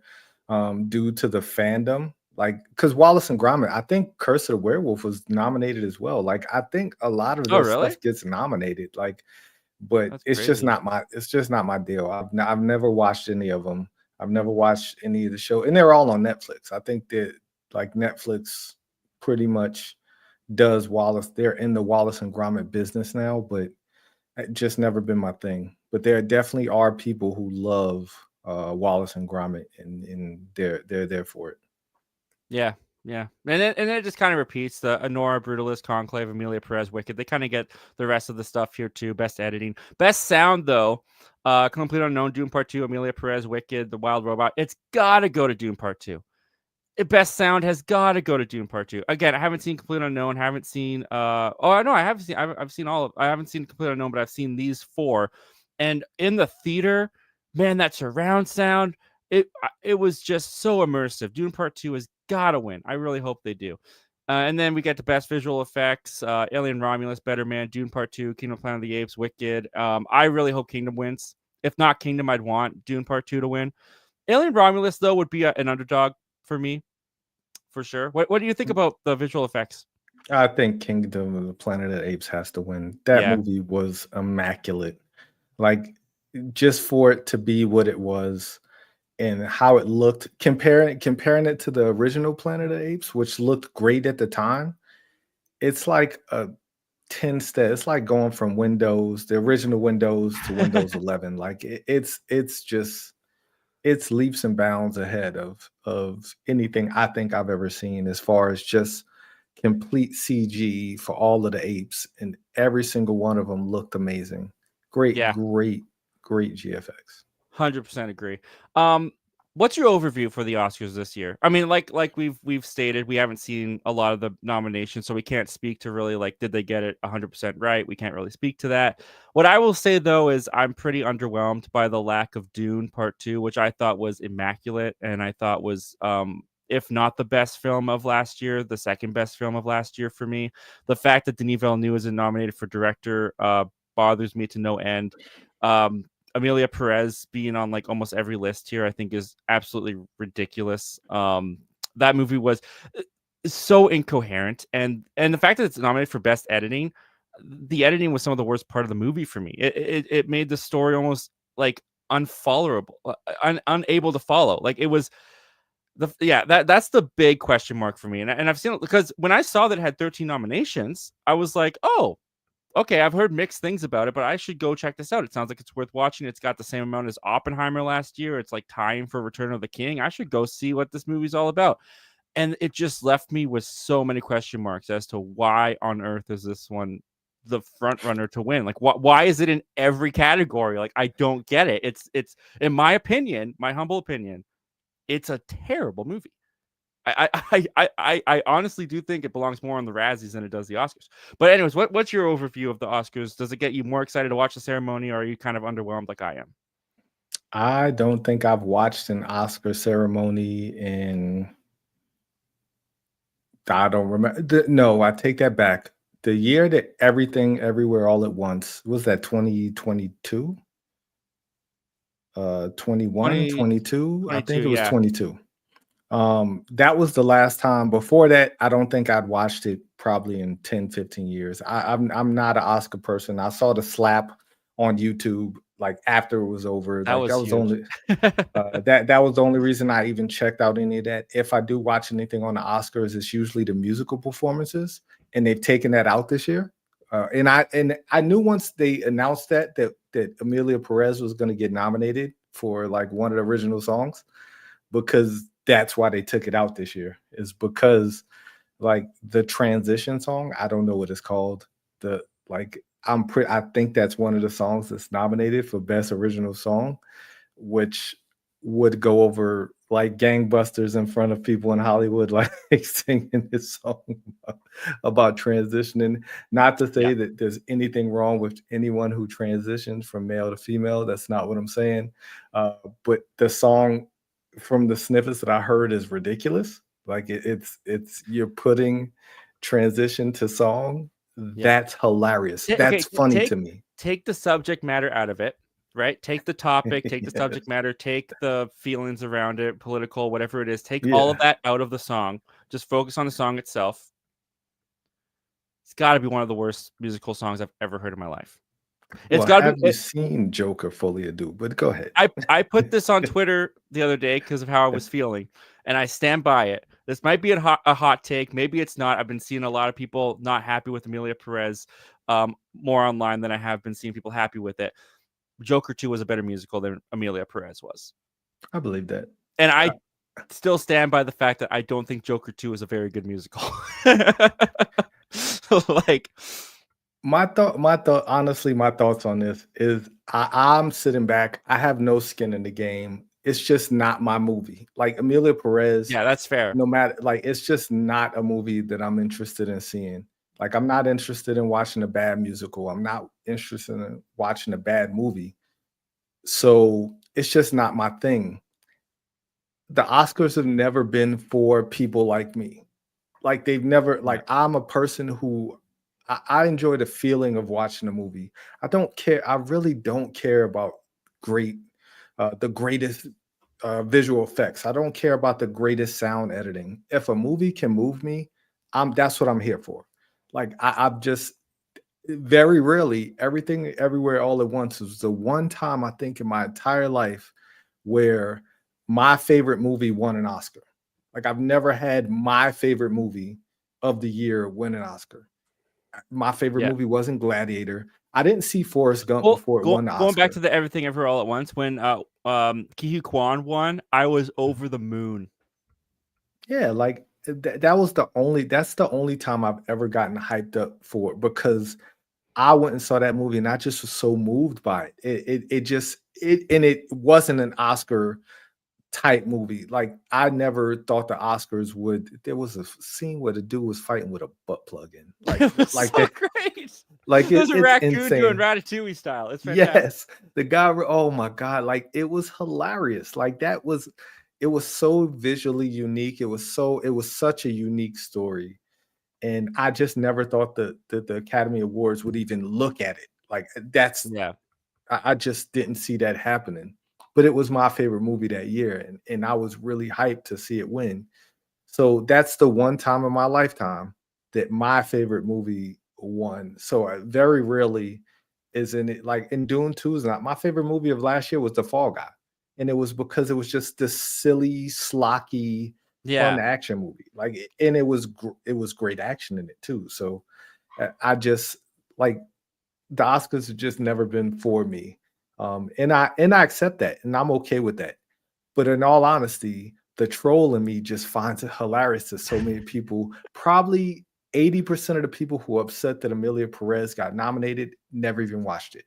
due to the fandom. Like, because Wallace and Gromit, I think Curse of the Werewolf was nominated as well. Like, I think a lot of this stuff gets nominated. Like, but That's it's crazy. just not my deal. I've never watched any of them. I've never watched any of the show, and they're all on Netflix. I think that like Netflix pretty much does Wallace. They're in the Wallace and Gromit business now, but it just never been my thing. But there definitely are people who love Wallace and Gromit, and they're there for it. Yeah. And it just kind of repeats the Anora, Brutalist, Conclave, Emilia Perez, Wicked. They kind of get the rest of the stuff here too. Best editing, best sound though. Complete Unknown, Dune Part 2, Emilia Perez, Wicked, The Wild Robot. It's gotta go to Dune Part 2. Best sound has gotta go to Dune Part 2. Again, I haven't seen Complete Unknown. Haven't seen. I've seen all of. I haven't seen Complete Unknown, but I've seen these four. And in the theater, man, that surround sound. It was just so immersive. Dune Part 2 has gotta win. I really hope they do. And then we get the best visual effects: Alien Romulus, Better Man, Dune Part 2, Kingdom Planet of the Apes, Wicked. I really hope Kingdom wins. If not Kingdom, I'd want Dune Part 2 to win. Alien Romulus though would be an underdog for me, for sure. What do you think about the visual effects? I think Kingdom of the Planet of the Apes has to win. That movie was immaculate. Like, just for it to be what it was and how it looked, comparing it to the original Planet of the Apes, which looked great at the time, it's like a 10 step. It's like going from the original Windows to Windows 11. Like it's leaps and bounds ahead of anything I think I've ever seen as far as just complete CG for all of the apes, and every single one of them looked amazing. Great GFX. 100% agree. What's your overview for the Oscars this year? I mean, like we've stated, we haven't seen a lot of the nominations, so we can't speak to really like, did they get it 100% right? We can't really speak to that. What I will say though is I'm pretty underwhelmed by the lack of Dune Part 2, which I thought was immaculate, and I thought was if not the best film of last year, the second best film of last year for me. The fact that Denis Villeneuve isn't nominated for director bothers me to no end. Emilia Perez being on like almost every list here, I think is absolutely ridiculous. that movie was so incoherent, and the fact that it's nominated for best editing, the editing was some of the worst part of the movie for me. It made the story almost like unfollowable, unable to follow. Like it was that's the big question mark for me. And I've seen it because when I saw that it had 13 nominations, I was like, oh, okay, I've heard mixed things about it, but I should go check this out. It sounds like it's worth watching. It's got the same amount as Oppenheimer last year. It's like tying for Return of the King. I should go see what this movie's all about. And it just left me with so many question marks as to why on earth is this one the front runner to win? Like, why is it in every category? Like, I don't get it. It's in my opinion, my humble opinion, it's a terrible movie. I honestly do think it belongs more on the Razzies than it does the Oscars. But anyways, what's your overview of the Oscars? Does it get you more excited to watch the ceremony, or are you kind of underwhelmed like I am? I don't think I've watched an Oscar ceremony in, I don't remember. No, I take that back. The year that Everything Everywhere All at Once, was that 2022? 21, 20, 22? I 22, think it was yeah. 22. That was the last time. Before that, I don't think I'd watched it probably in 10, 15 years. I'm not an Oscar person. I saw the slap on YouTube like after it was over. That Like that was was huge. only that was the only reson I even checked out any of that. If I do watch anything on the Oscars, it's usually the musical performances, and they've taken that out this year. And I knew once they announced that Amelia Perez was going to get nominated for like one of the original songs, because that's why they took it out this year, is because like the transition song, I don't know what it's called. The like I think that's one of the songs that's nominated for best original song, which would go over like gangbusters in front of people in Hollywood, like singing this song about transitioning. Not to Yeah. say that there's anything wrong with anyone who transitions from male to female. That's not what I'm saying. But the song, from the snippets that I heard, is ridiculous. Like it's you're putting transition to song. Yeah. That's hilarious. Okay, That's funny to me. take the subject matter out of it, right? Take the topic, take the Yes. subject matter, take the feelings around it, political, whatever it is. Take all of Yeah. that out of the song. Just focus on the song itself. It's got to be one of the worst musical songs I've ever heard in my life. It's Well, got to have be. you seen Joker Fully Ado? But go ahead. I put this on Twitter the other day because of how I was feeling, and I stand by it. This might be a hot take. Maybe it's not. I've been seeing a lot of people not happy with Amelia Perez, more online than I have been seeing people happy with it. Joker 2 was a better musical than Amelia Perez was. I believe that. And I still stand by the fact that I don't think Joker 2 is a very good musical. Like, honestly, my thoughts on this is I'm sitting back. I have no skin in the game. It's just not my movie. Like Amelia Perez, yeah, that's fair. no matter, like, it's just not a movie that I'm interested in seeing. Like, I'm not interested in watching a bad musical. I'm not interested in watching a bad movie. So it's just not my thing. The Oscars have never been for people like me. Like they've never, Yeah. like, I'm a person who I enjoy the feeling of watching a movie. I don't care. I really don't care about great, the greatest visual effects. I don't care about the greatest sound editing. If a movie can move me, that's what I'm here for. Like I'm just, very rarely, Everything Everywhere All at Once was the one time I think in my entire life where my favorite movie won an Oscar. Like I've never had my favorite movie of the year win an Oscar. My favorite Yeah. movie wasn't Gladiator. I didn't see Forrest Gump Well, before it won the going back Oscar. to the Everything Ever All at Once, when Ki Kwan won, I was over the moon. Yeah, like that's the only time I've ever gotten hyped up for it, because I went and saw that movie and I just was so moved by it. It wasn't an Oscar type movie. Like I never thought the Oscars would. There was a scene where the dude was fighting with a butt plug in. Like It was like so that. great. Like There's a it's raccoon doing insane. Ratatouille style. It's fantastic. Yes, the guy. Oh my god! Like it was hilarious. Like that was. It was so visually unique. It was such a unique story, and I just never thought the Academy Awards would even look at it. Like that's. Yeah. I just didn't see that happening. But it was my favorite movie that year, and I was really hyped to see it win. So that's the one time in my lifetime that my favorite movie won. So very rarely is in it. Like in Dune 2 is not my favorite movie of last year was The Fall Guy. And it was because it was just this silly, slocky, fun Yeah. action movie. Like and it was great action in it too. So I just like the Oscars have just never been for me. And I accept that and I'm okay with that. But in all honesty, the troll in me just finds it hilarious that so many people, probably 80% of the people who are upset that Amelia Perez got nominated, never even watched it.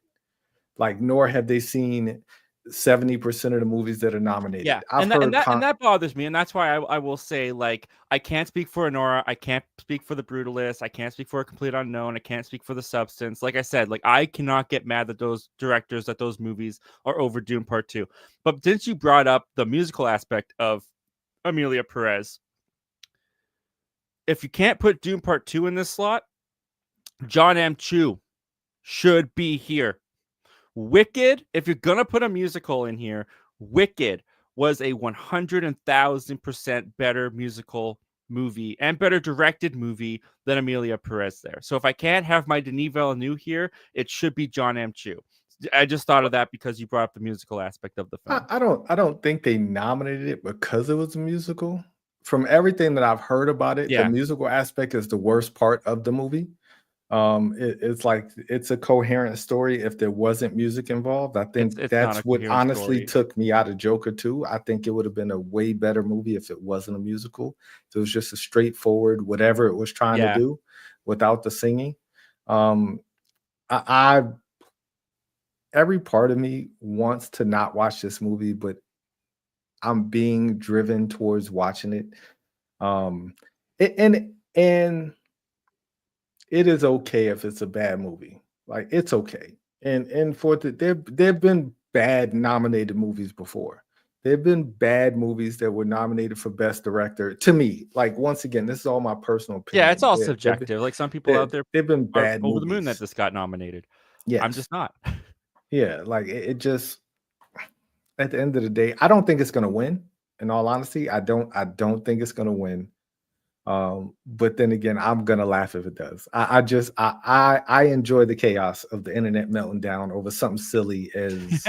Like, nor have they seen 70% of the movies that are Yeah, nominated. I've and that and heard that and that bothers me, and that's why I will say, like, I can't speak for Honora, I can't speak for The Brutalist, I can't speak for A Complete Unknown, I can't speak for The Substance. Like I said, like, I cannot get mad that those directors, that those movies are over Dune Part 2. But since you brought up the musical aspect of Amelia Perez, if you can't put Dune Part 2 in this slot, John M. Chu should be here. Wicked, if you're gonna put a musical in here, Wicked was a 100,000% better musical movie and better directed movie than Amelia Perez there. So if I can't have my Denis Villeneuve here, it should be John M. Chu. I just thought of that because you brought up the musical aspect of the film. I don't think they nominated it because it was a musical. From everything that I've heard about it, the Yeah, musical aspect is the worst part of the movie. It's like it's a coherent story if there wasn't music involved. I think it's not a that's what coherent honestly story. took me out of Joker 2. I think it would have been a way better movie if it wasn't a musical. If it was just a straightforward whatever it was trying to Yeah, do without the singing. Um, I every part of me wants to not watch this movie, but I'm being driven towards watching it. Um, and it is okay if it's a bad movie. Like it's okay. And for there've been bad nominated movies before. There've been bad movies that were nominated for best director. To me, like once again, this is all my personal yeah, it's opinion. all There've been subjective. Like some people out there there've been are bad over the moon that movies. this got nominated. I'm Yes. just not. Yeah. Like it just at the end of the day, I don't think it's gonna win. In all honesty, I don't think it's gonna win. But then again, I'm gonna laugh if it does. I enjoy the chaos of the internet melting down over something silly as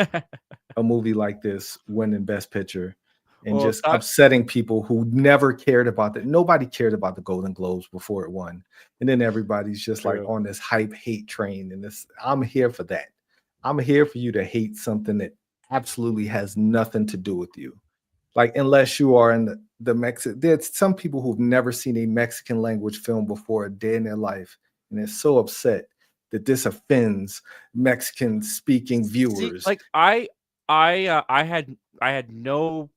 a movie like this winning Best Picture and Well, just upsetting people who never cared about that. Nobody cared about the Golden Globes before it won. And then everybody's just like true. on this hype hate train. And this I'm here for that. I'm here for you to hate something that absolutely has nothing to do with you. Like, unless you are in the Mexican, there's some people who've never seen a Mexican language film before a day in their life, and they're so upset that this offends Mexican speaking See, viewers. like I had no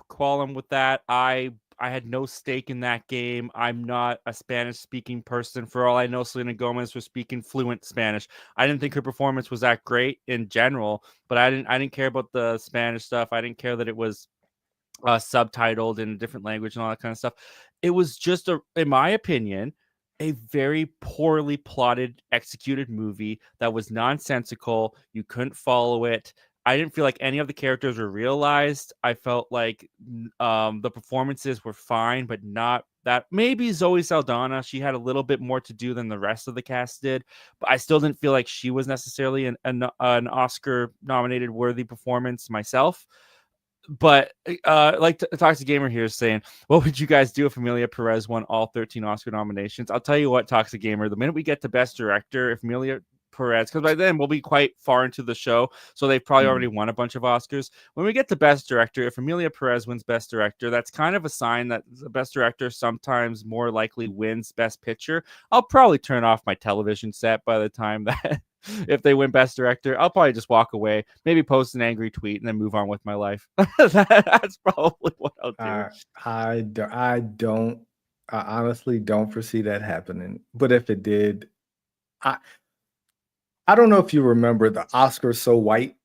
qualm with that. I had no stake in that game. I'm not a Spanish speaking person. For all I know, Selena Gomez was speaking fluent Spanish. I didn't think her performance was that great in general, but I didn't care about the Spanish stuff. I didn't care that it was subtitled in a different language and all that kind of stuff. It was just in my opinion, a very poorly plotted, executed movie that was nonsensical. You couldn't follow it. I didn't feel like any of the characters were realized. I felt like the performances were fine, but not that. Maybe Zoe Saldana, she had a little bit more to do than the rest of the cast did, but I still didn't feel like she was necessarily an Oscar nominated worthy performance myself. But like Toxic Gamer here is saying, what would you guys do if Amelia Perez won all 13 Oscar nominations? I'll tell you what, Toxic Gamer, the minute we get to Best Director, if Amelia Perez, because by then we'll be quite far into the show, so they've probably already Mhm. won a bunch of Oscars. When we get to Best Director, if Amelia Perez wins Best Director, that's kind of a sign that the Best Director sometimes more likely wins Best Picture. I'll probably turn off my television set by the time that if they win Best Director. I'll probably just walk away, maybe post an angry tweet, and then move on with my life. That's probably what I'll do. I don't, I honestly don't foresee that happening. But if it did, I, I don't know if you remember the Oscar so white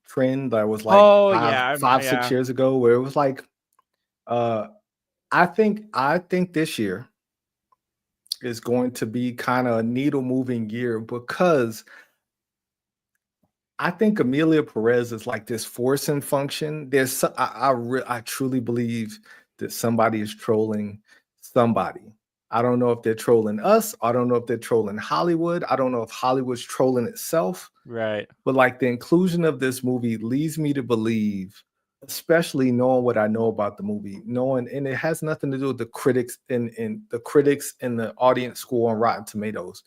trend that was like Oh yeah, six yeah. years ago, where it was like, uh, I think this year is going to be kind of a needle moving year because I think Amelia Perez is like this forcing function. I truly believe that somebody is trolling somebody. I don't know if they're trolling us. I don't know if they're trolling Hollywood. I don't know if Hollywood's trolling itself. Right. But like the inclusion of this movie leads me to believe, especially knowing what I know about the movie, knowing, and it has nothing to do with the critics and the critics and the audience score on Rotten Tomatoes.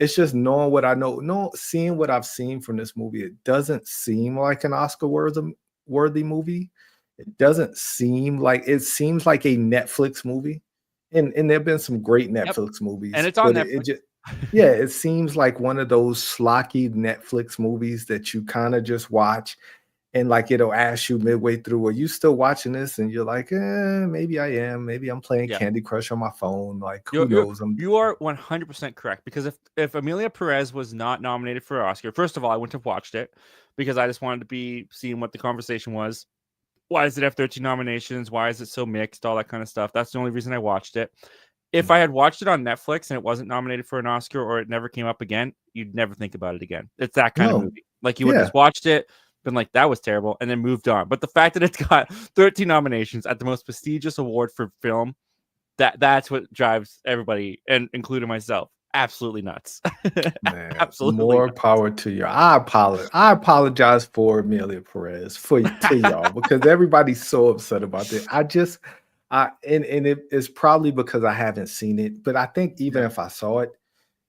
It's just knowing what I know, seeing what I've seen from this movie. It doesn't seem like an Oscar worthy movie. It doesn't seem like, it seems like a Netflix movie. And there've been some great Netflix movies, And it's on but Netflix. it just, yeah, it seems like one of those schlocky Netflix movies that you kind of just watch, and like it'll ask you midway through, "Are you still watching this?" And you're like, maybe I am. Maybe I'm playing Yeah. Candy Crush on my phone. Like, who knows? You are 100% correct, because if Amelia Perez was not nominated for an Oscar, first of all, I wouldn't have watched it because I just wanted to be seeing what the conversation was. Why does it have 13 nominations? Why is it so mixed? All that kind of stuff. That's the only reason I watched it. If I had watched it on Netflix and it wasn't nominated for an Oscar, or it never came up again, you'd never think about it again. It's that kind of movie. Like, you would have just watched it, been like, that was terrible, and then moved on. But the fact that it's got 13 nominations at the most prestigious award for film, that's what drives everybody, and including myself, absolutely nuts. Man, Absolutely more nuts. power to you. I apologize for Amelia Perez to y'all because everybody's so upset about it. It's probably because I haven't seen it, but I think even if I saw it,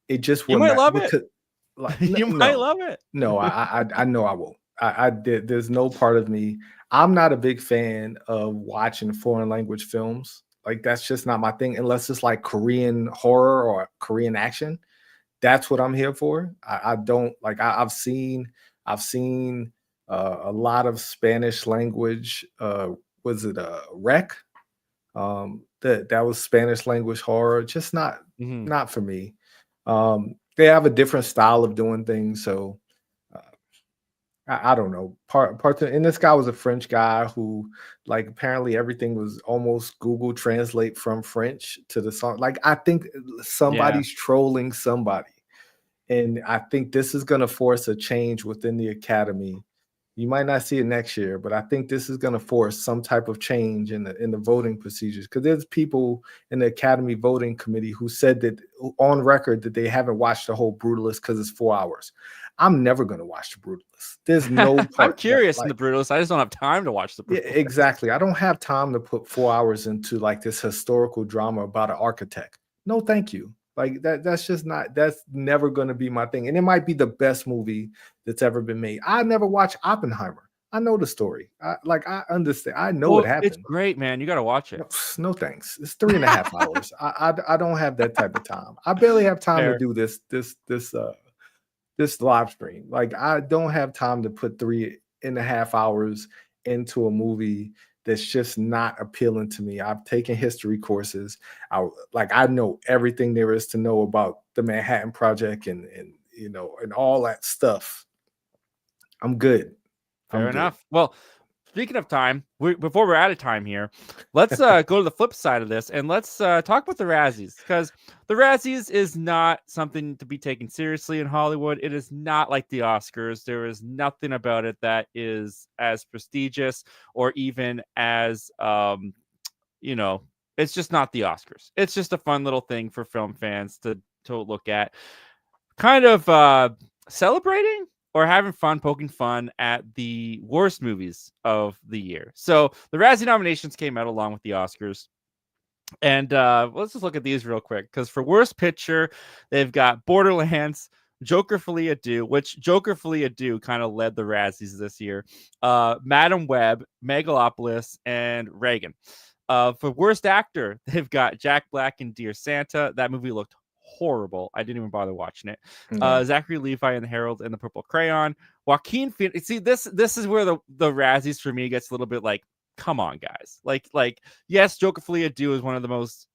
it just You would might not, love because it. like You might love it. no, I know I won't. I did. There's no part of me. I'm not a big fan of watching foreign language films. Like, that's just not my thing, unless it's like Korean horror or Korean action. That's what I'm here for. I don't like. I've seen a lot of Spanish language. Was it a Rec? That was Spanish language horror. Just not for me. They have a different style of doing things, so uh, I don't know. And this guy was a French guy who, like, apparently everything was almost Google Translate from French to the song. Like, I think Yeah. somebody's trolling somebody. And I think this is going to force a change within the academy. You might not see it next year, but I think this is going to force some type of change in the voting procedures, because there's people in the academy voting committee who said that on record that they haven't watched the whole Brutalist because it's 4 hours. I'm never going to watch the Brutalist. There's no I'm part that, curious in like, the Brutalist. I just don't have time to watch the yeah, Brutalist. exactly. I don't have time to put 4 hours into like this historical drama about an architect. No, thank you. Like, that's just not, that's never going to be my thing. And it might be the best movie that's ever been made. I never watched Oppenheimer. I know the story. I understand. I know what Well, it's happened. great, man. You got to watch it. No, thanks. It's 3.5 hours. I don't have that type of time. I barely have time to Fair. do this live stream. Like, I don't have time to put 3.5 hours into a movie that's just not appealing to me. I've taken history courses. I know everything there is to know about the Manhattan Project and all that stuff. I'm good. Fair I'm good. enough. Well, speaking of time, before we're out of time here, let's go to the flip side of this, and let's talk about the Razzies, because the Razzies is not something to be taken seriously in Hollywood. It is not like the Oscars. There is nothing about it that is as prestigious or even as it's just not the Oscars. It's just a fun little thing for film fans to look at, kind of celebrating or having fun, poking fun at the worst movies of the year. So the Razzie nominations came out along with the Oscars. And let's just look at these real quick, because for Worst Picture, they've got Borderlands, Joker Folie à Deux, which Joker Folie à Deux kind of led the Razzies this year, Madam Web, Megalopolis, and Reagan. For Worst Actor, they've got Jack Black and Dear Santa. That movie looked horrible. I didn't even bother watching it. Yeah. Zachary Levi and the Herald and the Purple Crayon. Joaquin Phoenix. See, this is where the Razzies for me gets a little bit like, come on, guys. Like yes, Joker Folie à Deux is one of the most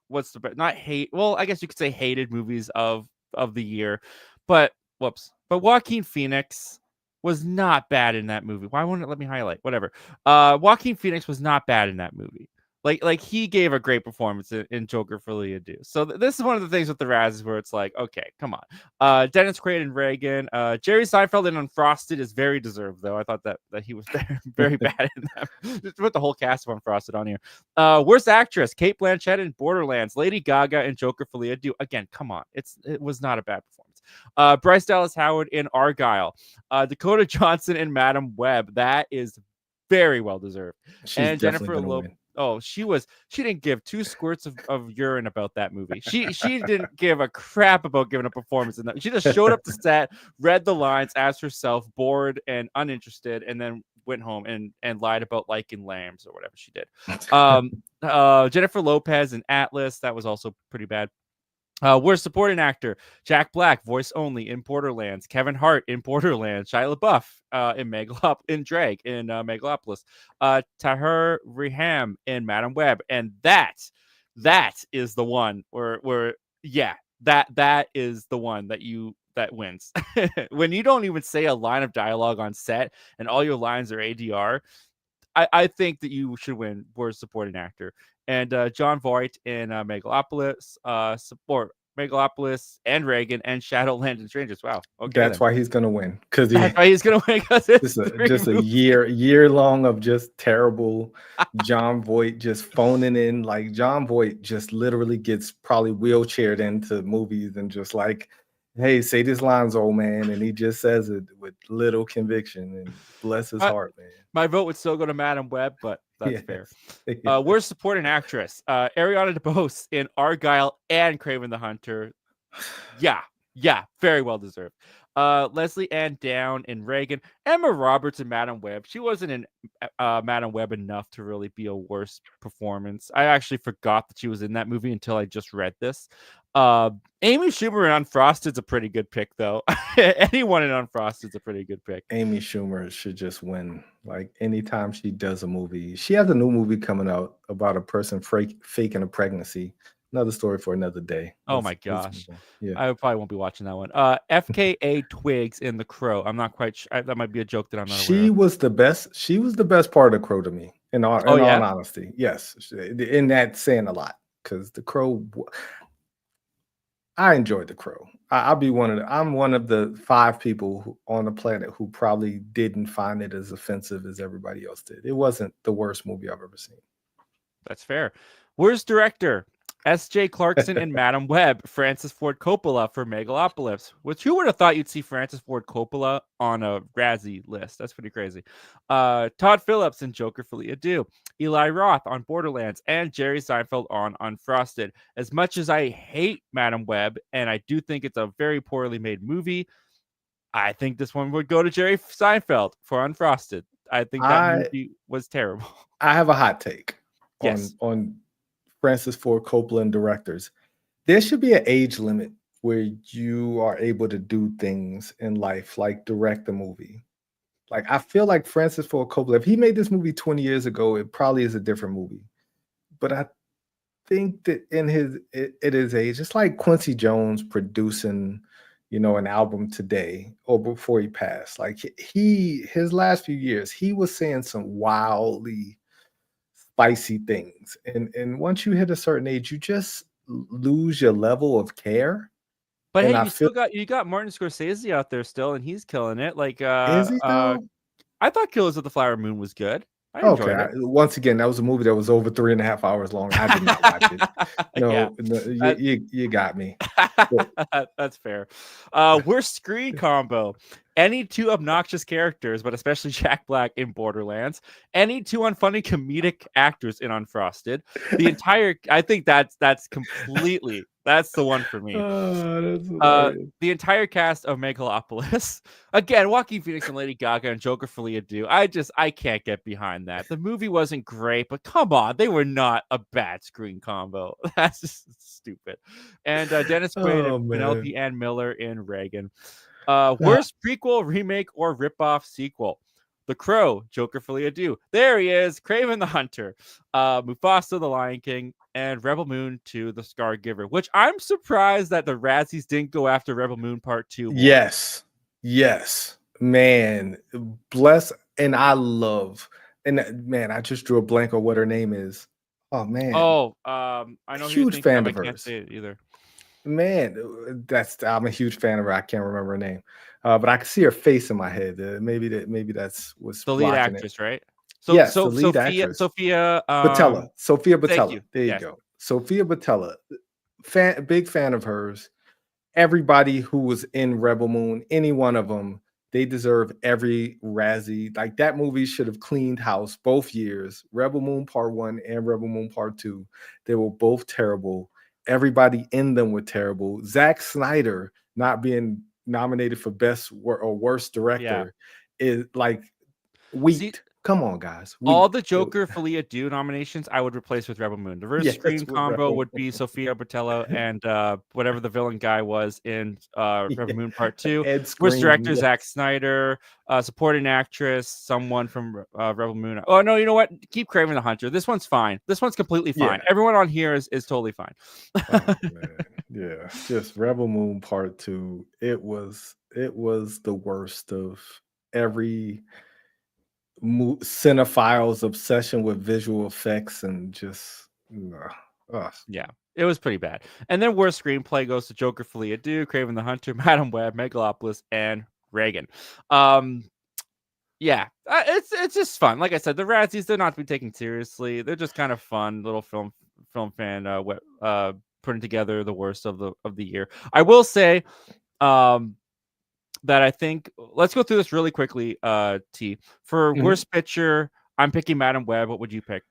what's the not hate? Well, I guess you could say hated movies of the year. But Joaquin Phoenix was not bad in that movie. Why won't it let me highlight? Whatever. Joaquin Phoenix was not bad in that movie. Like he gave a great performance in Joker for Leah Do. So this is one of the things with the Razzies where it's like, okay, come on. Dennis Quaid and Reagan. Jerry Seinfeld in Unfrosted is very deserved, though. I thought that he was very, very bad in that. Just put the whole cast of Unfrosted on here. Worst actress, Cate Blanchett in Borderlands, Lady Gaga in Joker for Leah Do. Again, come on. It was not a bad performance. Bryce Dallas Howard in Argyle. Dakota Johnson in Madam Web. That is very well deserved. She's And definitely Jennifer gonna Lopez. win. Oh, she didn't give 2 squirts of urine about that movie. She didn't give a crap about giving a performance in that. She just showed up to set, read the lines as herself, bored and uninterested, and then went home and lied about liking lambs or whatever she did. Jennifer Lopez in Atlas, that was also pretty bad. Worst supporting actor, Jack Black, voice only in Borderlands. Kevin Hart in Borderlands. Shia LaBeouf in Drag in Megalopolis. Tahir Rahim in Madam Web. And that is the one where that is the one that wins. When you don't even say a line of dialogue on set and all your lines are ADR, I think that you should win worst supporting actor. And John Voight in Megalopolis, support Megalopolis and Reagan and Shadowland and Strangers. Wow. Okay. That's why he's gonna win. Because that's why he's gonna win. Because it's just a year long of just terrible John Voight just phoning in. Like John Voight just literally gets probably wheelchaired into movies and just like, hey, say these lines, old man, and he just says it with little conviction. And bless his heart, man. My vote would still go to Madam Web, but that's fair. Worst supporting actress, Ariana DeBose in Argyle and Kraven the Hunter. Yeah, very well deserved. Leslie Ann Down in Reagan. Emma Roberts in Madam Web. She wasn't in Madam Web enough to really be a worst performance. I actually forgot that she was in that movie until I just read this. Amy Schumer in Unfrosted's a pretty good pick, though. Anyone in Unfrosted's a pretty good pick. Amy Schumer should just win. Like anytime she does a movie, she has a new movie coming out about a person faking a pregnancy. Another story for another day. Oh my gosh. Yeah. I probably won't be watching that one. FKA Twigs in The Crow. I'm not quite sure. That might be a joke that I'm not aware of. She was the best part of The Crow to me, in all honesty. Yes. And that's saying a lot because The Crow, I enjoyed The Crow. I'm one of the 5 people on the planet who probably didn't find it as offensive as everybody else did. It wasn't the worst movie I've ever seen. That's fair. Worst director? S.J. Clarkson in Madam Web, Francis Ford Coppola for Megalopolis. Which who would have thought you'd see Francis Ford Coppola on a Razzie list? That's pretty crazy. Todd Phillips in Joker for Leah Do, Eli Roth on Borderlands, and Jerry Seinfeld on Unfrosted. As much as I hate Madam Web, and I do think it's a very poorly made movie, I think this one would go to Jerry Seinfeld for Unfrosted. I think that movie was terrible. I have a hot take yes. on Francis Ford Coppola and directors. There should be an age limit where you are able to do things in life, like direct a movie. Like I feel like Francis Ford Coppola, if he made this movie 20 years ago, it probably is a different movie. But I think that at his age, it's like Quincy Jones producing, an album today or before he passed. Like his last few years, he was saying some wildly spicy things, and once you hit a certain age, you just lose your level of care. But and hey, you got Martin Scorsese out there still, and he's killing it. Like, is he though? I thought Killers of the Flower Moon was good. I enjoyed it. Once again, that was a movie that was over 3.5 hours long. I did not watch it. You got me. That's fair. Worst screen combo. Any 2 obnoxious characters, but especially Jack Black in Borderlands. Any 2 unfunny comedic actors in Unfrosted. I think that's completely. That's the one for me. The entire cast of Megalopolis. Again, Joaquin Phoenix and Lady Gaga and Joker for Leah Do. I can't get behind that. The movie wasn't great, but come on, they were not a bad screen combo. That's just stupid. And Dennis Quaid and Penelope Ann Miller in Reagan. Worst prequel, remake, or ripoff sequel. The Crow, Joker for Leah Do. There he is, Kraven the Hunter. Mufasa, The Lion King, and Rebel Moon 2, The Scar Giver, which I'm surprised that the Razzies didn't go after Rebel Moon Part 2 more. Yes. Man, bless, and I love, and man, I just drew a blank on what her name is. Oh man, Oh, I know who you're huge thinking of. fan I of can't hers. say it either. Man, I'm a huge fan of her. I can't remember her name, but I can see her face in my head. Maybe that's what's The lead blocking it. actress, right? So Yes, the so lead Sophia actress, Sophia. Sophia Thank Botella. you. There you Yes. go, Sophia Botella. Big fan of hers. Everybody who was in Rebel Moon, any one of them, they deserve every Razzie. Like that movie should have cleaned house both years. Rebel Moon Part 1 and Rebel Moon Part 2. They were both terrible. Everybody in them were terrible. Zack Snyder not being nominated for or worst Yeah. director is like See, wheat. Come on, guys. all Wheat. the Joker Folia Do nominations I would replace with Rebel Moon. The reverse Yes, screen with combo Rebel would be Sophia Botello and whatever the villain guy was in Rebel Moon Part 2. Ed Worst Screen. director Zack Snyder, supporting actress someone from Rebel Moon. Oh no, you know what? Keep Craven the Hunter. This one's fine. This one's completely fine. Yeah. Everyone on here is totally fine. Oh man, yeah. Just Rebel Moon Part 2. It was the worst of every cinephile's obsession with visual effects and just ugh. Yeah, it was pretty bad. And then worst screenplay goes to Joker Folia Do, Craven the Hunter, Madam Web, Megalopolis, and Reagan. Yeah, it's just fun. Like I said, the Razzies, they're not to be taken seriously. They're just kind of fun little film fan putting together the worst of the year. I will say that I think let's go through this really quickly. T for Mhm. worst picture, I'm picking Madam Web. What would you pick?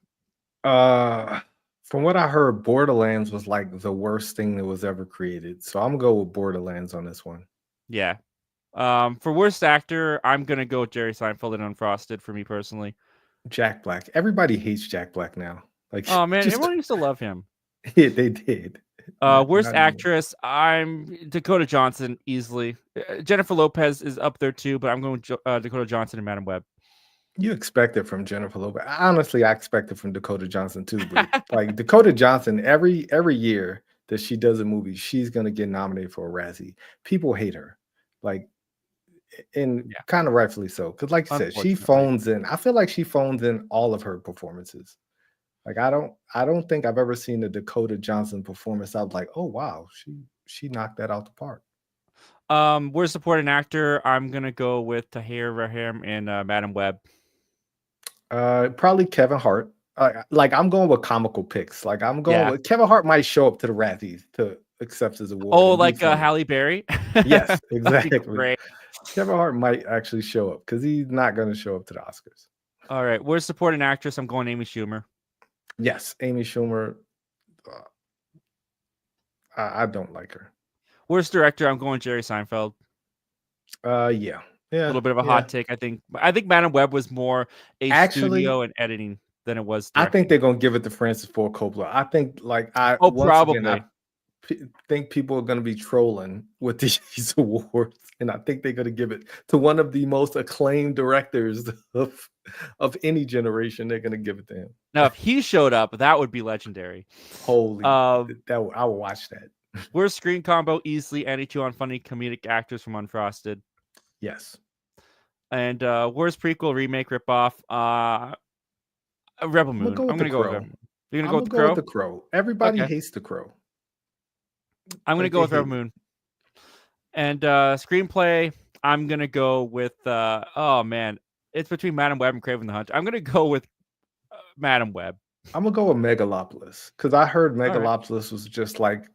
From what I heard, Borderlands was like the worst thing that was ever created. So I'm gonna go with Borderlands on this one. Yeah. For worst actor, I'm gonna go with Jerry Seinfeld and Unfrosted for me personally. Jack Black. Everybody hates Jack Black now. Like Oh man, just everyone used to love him. yeah, they did. Worst Not anymore. actress, I'm Dakota Johnson easily. Jennifer Lopez is up there too, but I'm going with Dakota Johnson and Madam Web. You expect it from Jennifer Lopez. Honestly, I expect it from Dakota Johnson too. But like Dakota Johnson, every year that she does a movie, she's gonna get nominated for a Razzie. People hate her, like, and Yeah, kind of rightfully so. Because, like you said, she unfortunately. phones in. I feel like she phones in all of her performances. Like I don't think I've ever seen a Dakota Johnson performance. I was like, oh wow, she knocked that out the park. Worst supporting actor, I'm gonna go with Tahir Rahim and Madam Web. Probably Kevin Hart. Like I'm going with comical picks. Like I'm going Yeah. with Kevin Hart might show up to the Razzies to accept his award Oh, and be like funny. Halle Berry. Yes, That'd be exactly. great. Kevin Hart might actually show up because he's not going to show up to the Oscars. All right, worst supporting actress, I'm going Amy Schumer. Yes, Amy Schumer. Uh, I don't like her. Worst director, I'm going Jerry Seinfeld. Yeah, A yeah, little bit of a yeah. hot take. I think Madam Web was more a Actually, studio and editing than it was I think directing. they're gonna give it to Francis Ford Coppola. I think, like, I Oh, once again, probably. think people are gonna be trolling with these awards, and I think they're gonna give it to one of the most acclaimed directors of any generation. They're gonna give it to him. Now, if he showed up, that would be legendary. Holy, Um, that I will watch that. worst screen combo, easily any two on funny comedic actors from Unfrosted. Yes, And worst prequel, remake, ripoff, Rebel I'm gonna Moon. go with I'm the gonna go with Crow. Rebel Moon. You're gonna I'm go with gonna The go with Crow? the Crow. Everybody Okay. hates the Crow. I'm gonna Like go they with hate Rebel it. Moon. And screenplay, I'm gonna go with oh man, it's between Madam Web and Craven the Hunter. I'm gonna go with Madam Web. I'm gonna go with Megalopolis because I heard All right. Megalopolis was just like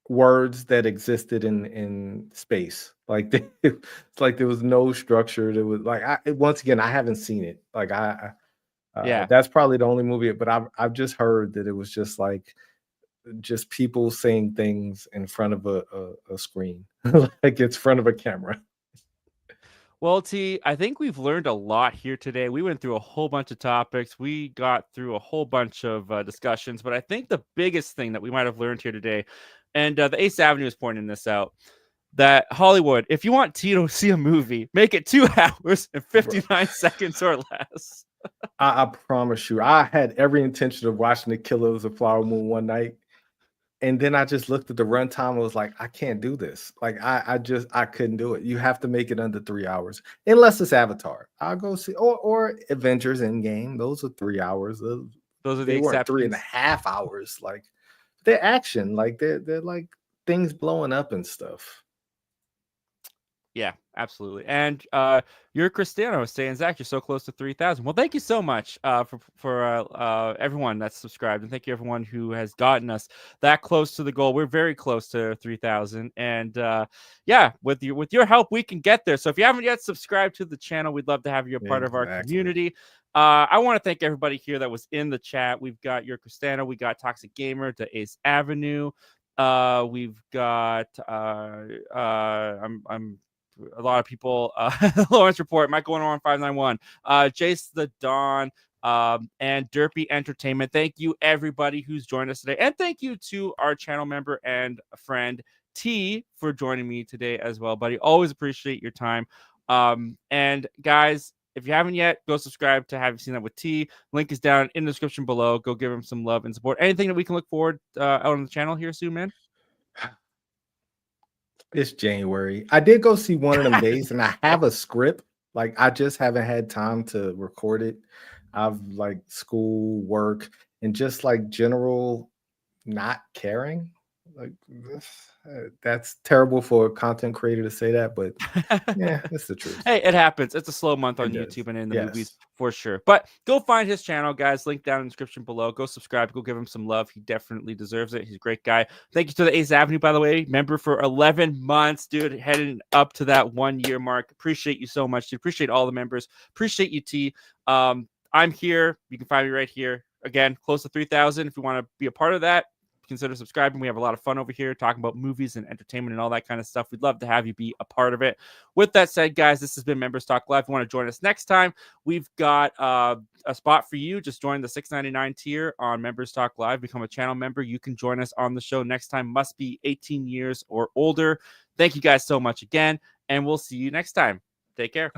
words that existed in space. Like it's like there was no structure. There was like once again, I haven't seen it. Like Yeah. that's probably the only movie. But I've just heard that it was just like just people saying things in front of a screen, like it's front of a camera. Well, T, I think we've learned a lot here today. We went through a whole bunch of topics. We got through a whole bunch of discussions, but I think the biggest thing that we might have learned here today, and the Ace Avenue is pointing this out, that Hollywood, if you want T to see a movie, make it 2 hours and Bro, 59 seconds or less. I promise you, I had every intention of watching The Killers of Flower Moon one night. And then I just looked at the runtime. I was like, I can't do this. Like I couldn't do it. You have to make it under 3 hours, unless it's Avatar. I'll go see or Avengers Endgame. Those are 3 hours. Those are the they weren't exceptions. 3.5 hours. Like they're action, like they're like things blowing up and stuff. Yeah, absolutely. And you're Cristiano saying, Zach, you're so close to 3,000. Well, thank you so much for everyone that's subscribed, and thank you everyone who has gotten us that close to the goal. We're very close to 3,000, and yeah, with your help, we can get there. So if you haven't yet subscribed to the channel, we'd love to have you a part of our community. I want to thank everybody here that was in the chat. We've got your Cristiano, we got Toxic Gamer, to Ace Avenue. We've got I'm a lot of people, Lawrence Report, Michael 11591, Jace the Dawn, and Derpy Entertainment. Thank you, everybody who's joined us today. And thank you to our channel member and friend, T, for joining me today as well, buddy. Always appreciate your time. And guys, if you haven't yet, go subscribe to Have You Seen That with T. Link is down in the description below. Go give him some love and support. Anything that we can look forward out on the channel here soon, man? It's January. I did go see One of Them Days, and I have a script. Like I just haven't had time to record it. I've like school, work, and just like general not caring. Like that's terrible for a content creator to say that, but yeah, it's the truth. Hey, it happens. It's a slow month on YouTube and in the movies for sure. But go find his channel, guys. Link down in the description below. Go subscribe. Go give him some love. He definitely deserves it. He's a great guy. Thank you to the Ace Avenue, by the way. Member for 11 months, dude. Heading up to that 1 year mark. Appreciate you so much, dude. Appreciate all the members. Appreciate you, T. I'm here. You can find me right here. Again, close to 3,000. If you want to be a part of that, consider subscribing. We have a lot of fun over here talking about movies and entertainment and all that kind of stuff. We'd love to have you be a part of it. With that said, guys, this has been Members Talk Live. If you want to join us next time, we've got a spot for you. Just join the $6.99 tier on Members Talk Live. Become a channel member. You can join us on the show next time. Must be 18 years or older. Thank you guys so much again, and we'll see you next time. Take care.